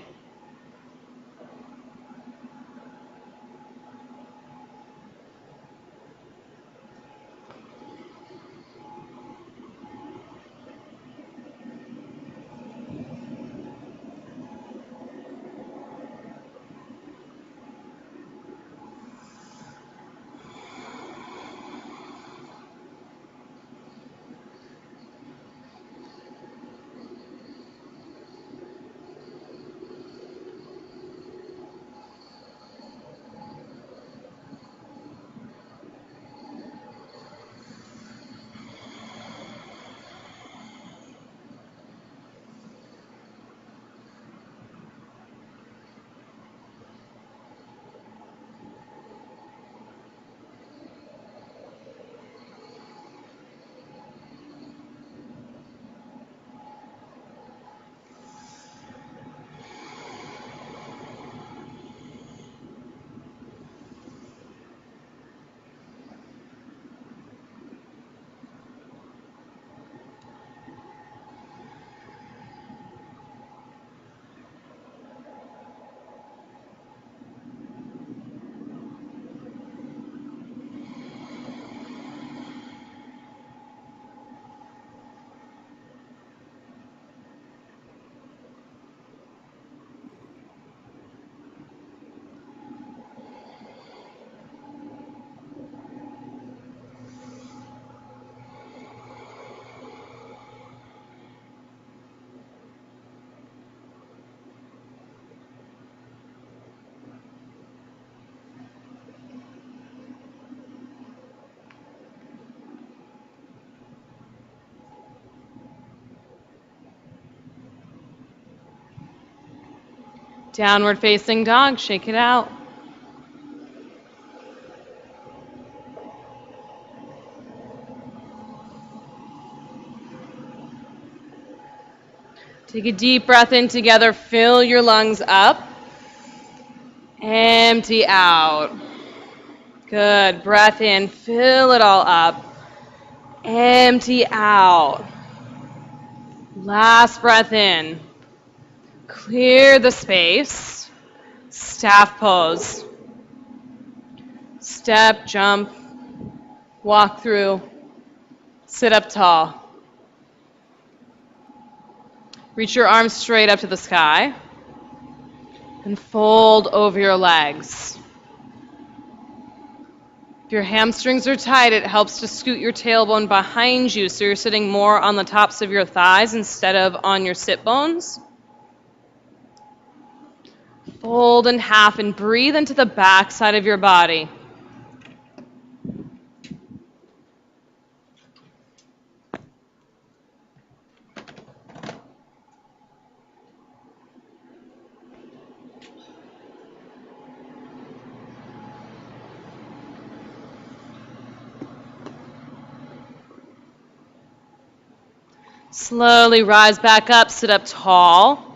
Downward facing dog, shake it out. Take a deep breath in together, fill your lungs up. Empty out. Good, breath in, fill it all up. Empty out. Last breath in. Clear the space. Staff pose. Step, jump, walk through, sit up tall. Reach your arms straight up to the sky and fold over your legs. If your hamstrings are tight, it helps to scoot your tailbone behind you so you're sitting more on the tops of your thighs instead of on your sit bones. Fold in half and breathe into the back side of your body. Slowly rise back up, sit up tall.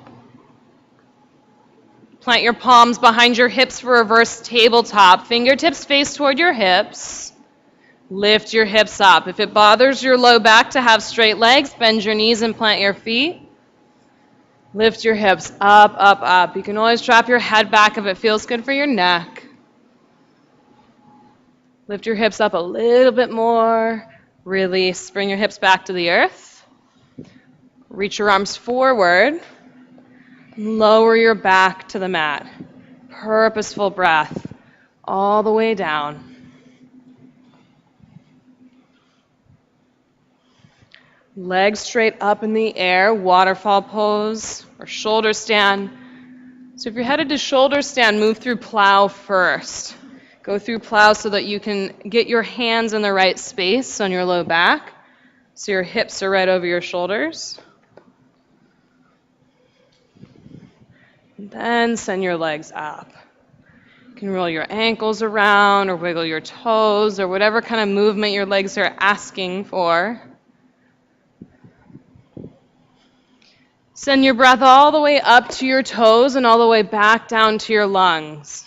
Plant your palms behind your hips for reverse tabletop. Fingertips face toward your hips. Lift your hips up. If it bothers your low back to have straight legs, bend your knees and plant your feet. Lift your hips up, up, up. You can always drop your head back if it feels good for your neck. Lift your hips up a little bit more. Release. Bring your hips back to the earth. Reach your arms forward. Lower your back to the mat. Purposeful breath all the way down. Legs straight up in the air, waterfall pose or shoulder stand. So if you're headed to shoulder stand, move through plow first. Go through plow so that you can get your hands in the right space on your low back, so your hips are right over your shoulders. And then send your legs up. You can roll your ankles around or wiggle your toes or whatever kind of movement your legs are asking for. Send your breath all the way up to your toes and all the way back down to your lungs.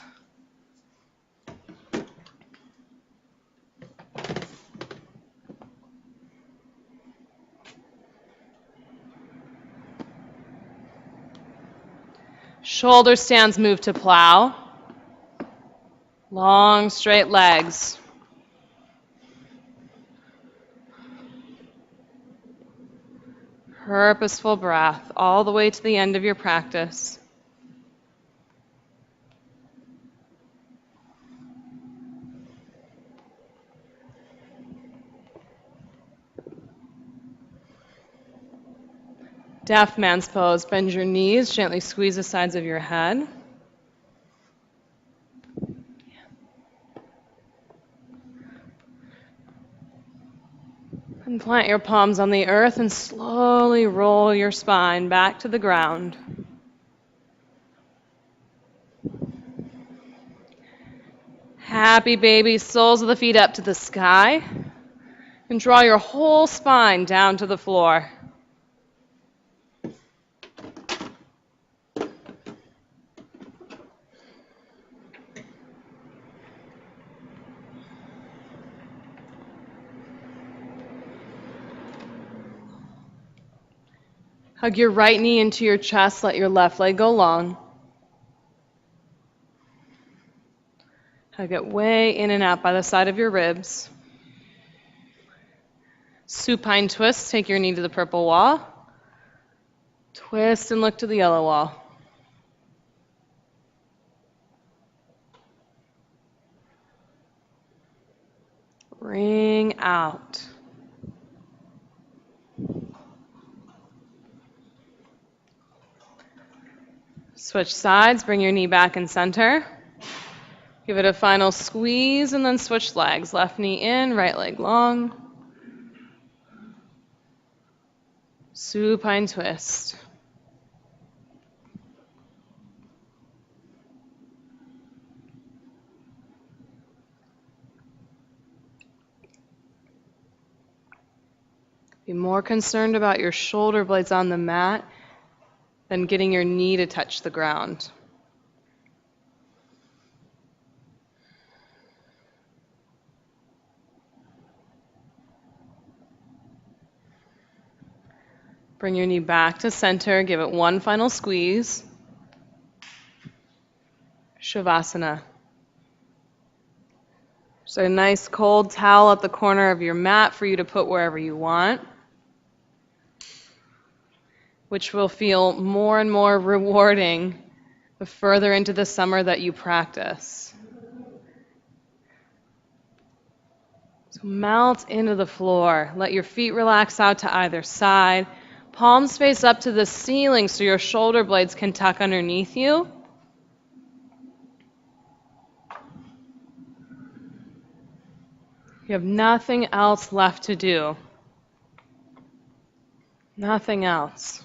Shoulder stands move to plow. Long, straight legs. Purposeful breath all the way to the end of your practice. Deaf man's pose. Bend your knees, gently squeeze the sides of your head. And plant your palms on the earth and slowly roll your spine back to the ground. Happy baby, soles of the feet up to the sky. And draw your whole spine down to the floor. Hug your right knee into your chest, let your left leg go long. Hug it way in and out by the side of your ribs. Supine twist, take your knee to the purple wall. Twist and look to the yellow wall. Ring out. Switch sides, bring your knee back in center. Give it a final squeeze and then switch legs. Left knee in, right leg long. Supine twist. Be more concerned about your shoulder blades on the mat than getting your knee to touch the ground. Bring your knee back to center. Give it one final squeeze. Shavasana. So a nice cold towel at the corner of your mat for you to put wherever you want, which will feel more and more rewarding the further into the summer that you practice. So melt into the floor. Let your feet relax out to either side. Palms face up to the ceiling so your shoulder blades can tuck underneath you. You have nothing else left to do. Nothing else.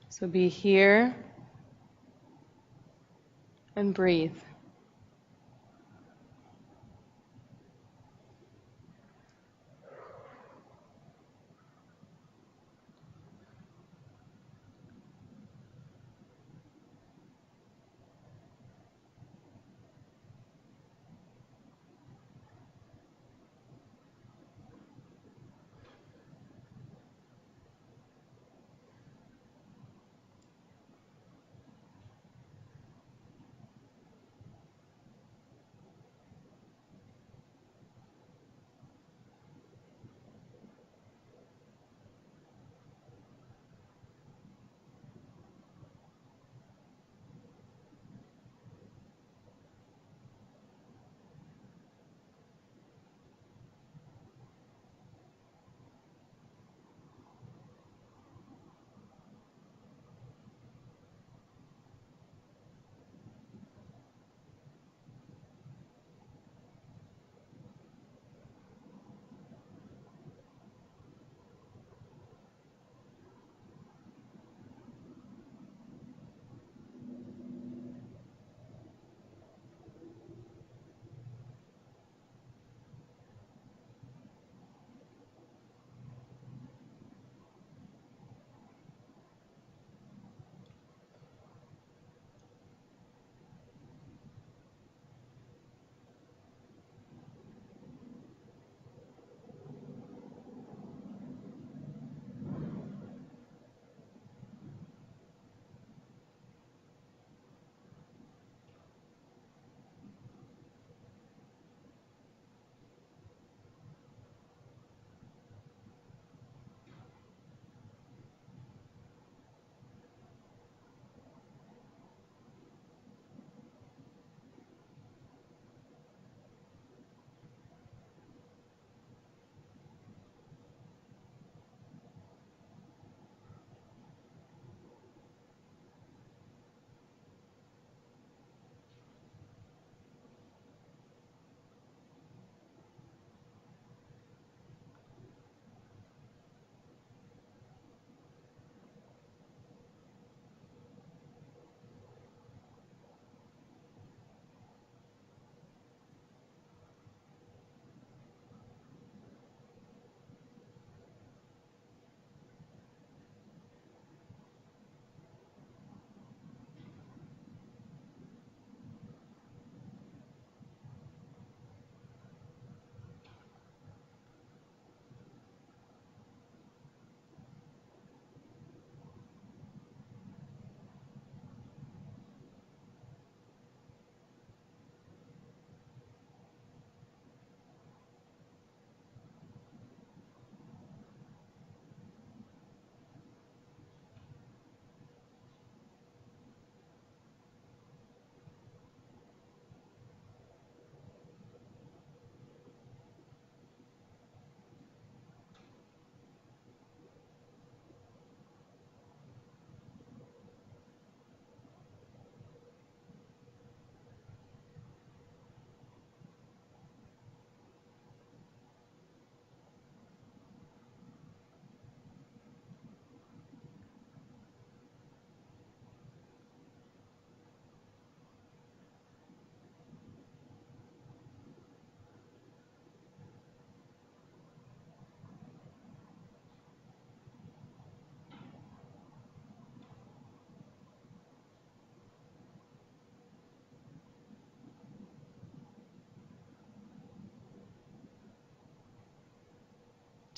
So be here and breathe.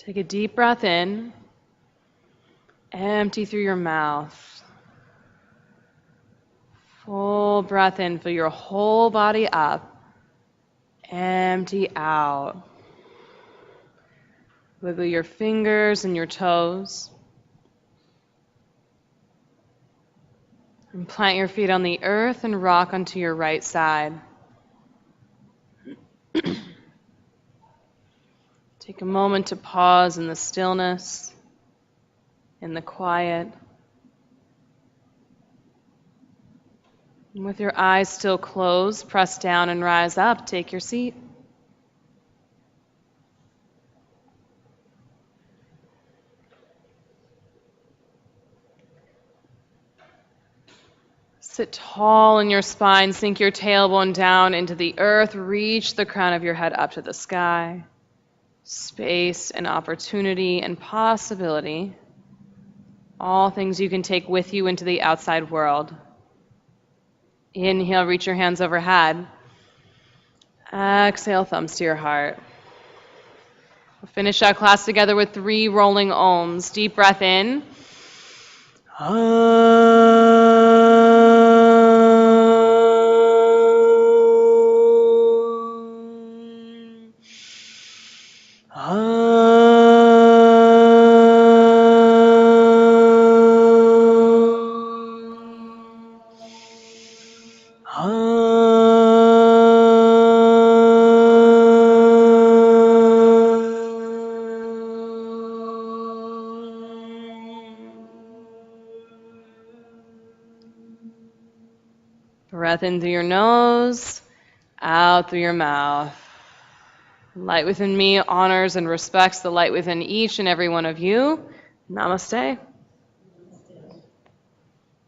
Take a deep breath in. Empty through your mouth. Full breath in. Fill your whole body up. Empty out. Wiggle your fingers and your toes. And plant your feet on the earth and rock onto your right side. Take a moment to pause in the stillness, in the quiet. And with your eyes still closed, press down and rise up. Take your seat. Sit tall in your spine, sink your tailbone down into the earth, reach the crown of your head up to the sky. Space and opportunity and possibility, all things you can take with you into the outside world. Inhale, reach your hands overhead. Exhale, thumbs to your heart. We'll finish our class together with 3 rolling ohms. Deep breath in. Breath in through your nose, out through your mouth. Light within me honors and respects the light within each and every one of you. Namaste.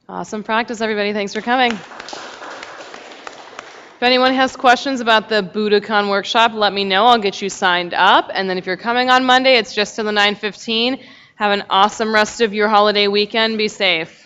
Awesome practice, everybody. Thanks for coming. If anyone has questions about the Budokan workshop, let me know. I'll get you signed up. And then if you're coming on Monday, it's just till the 9:15. Have an awesome rest of your holiday weekend. Be safe.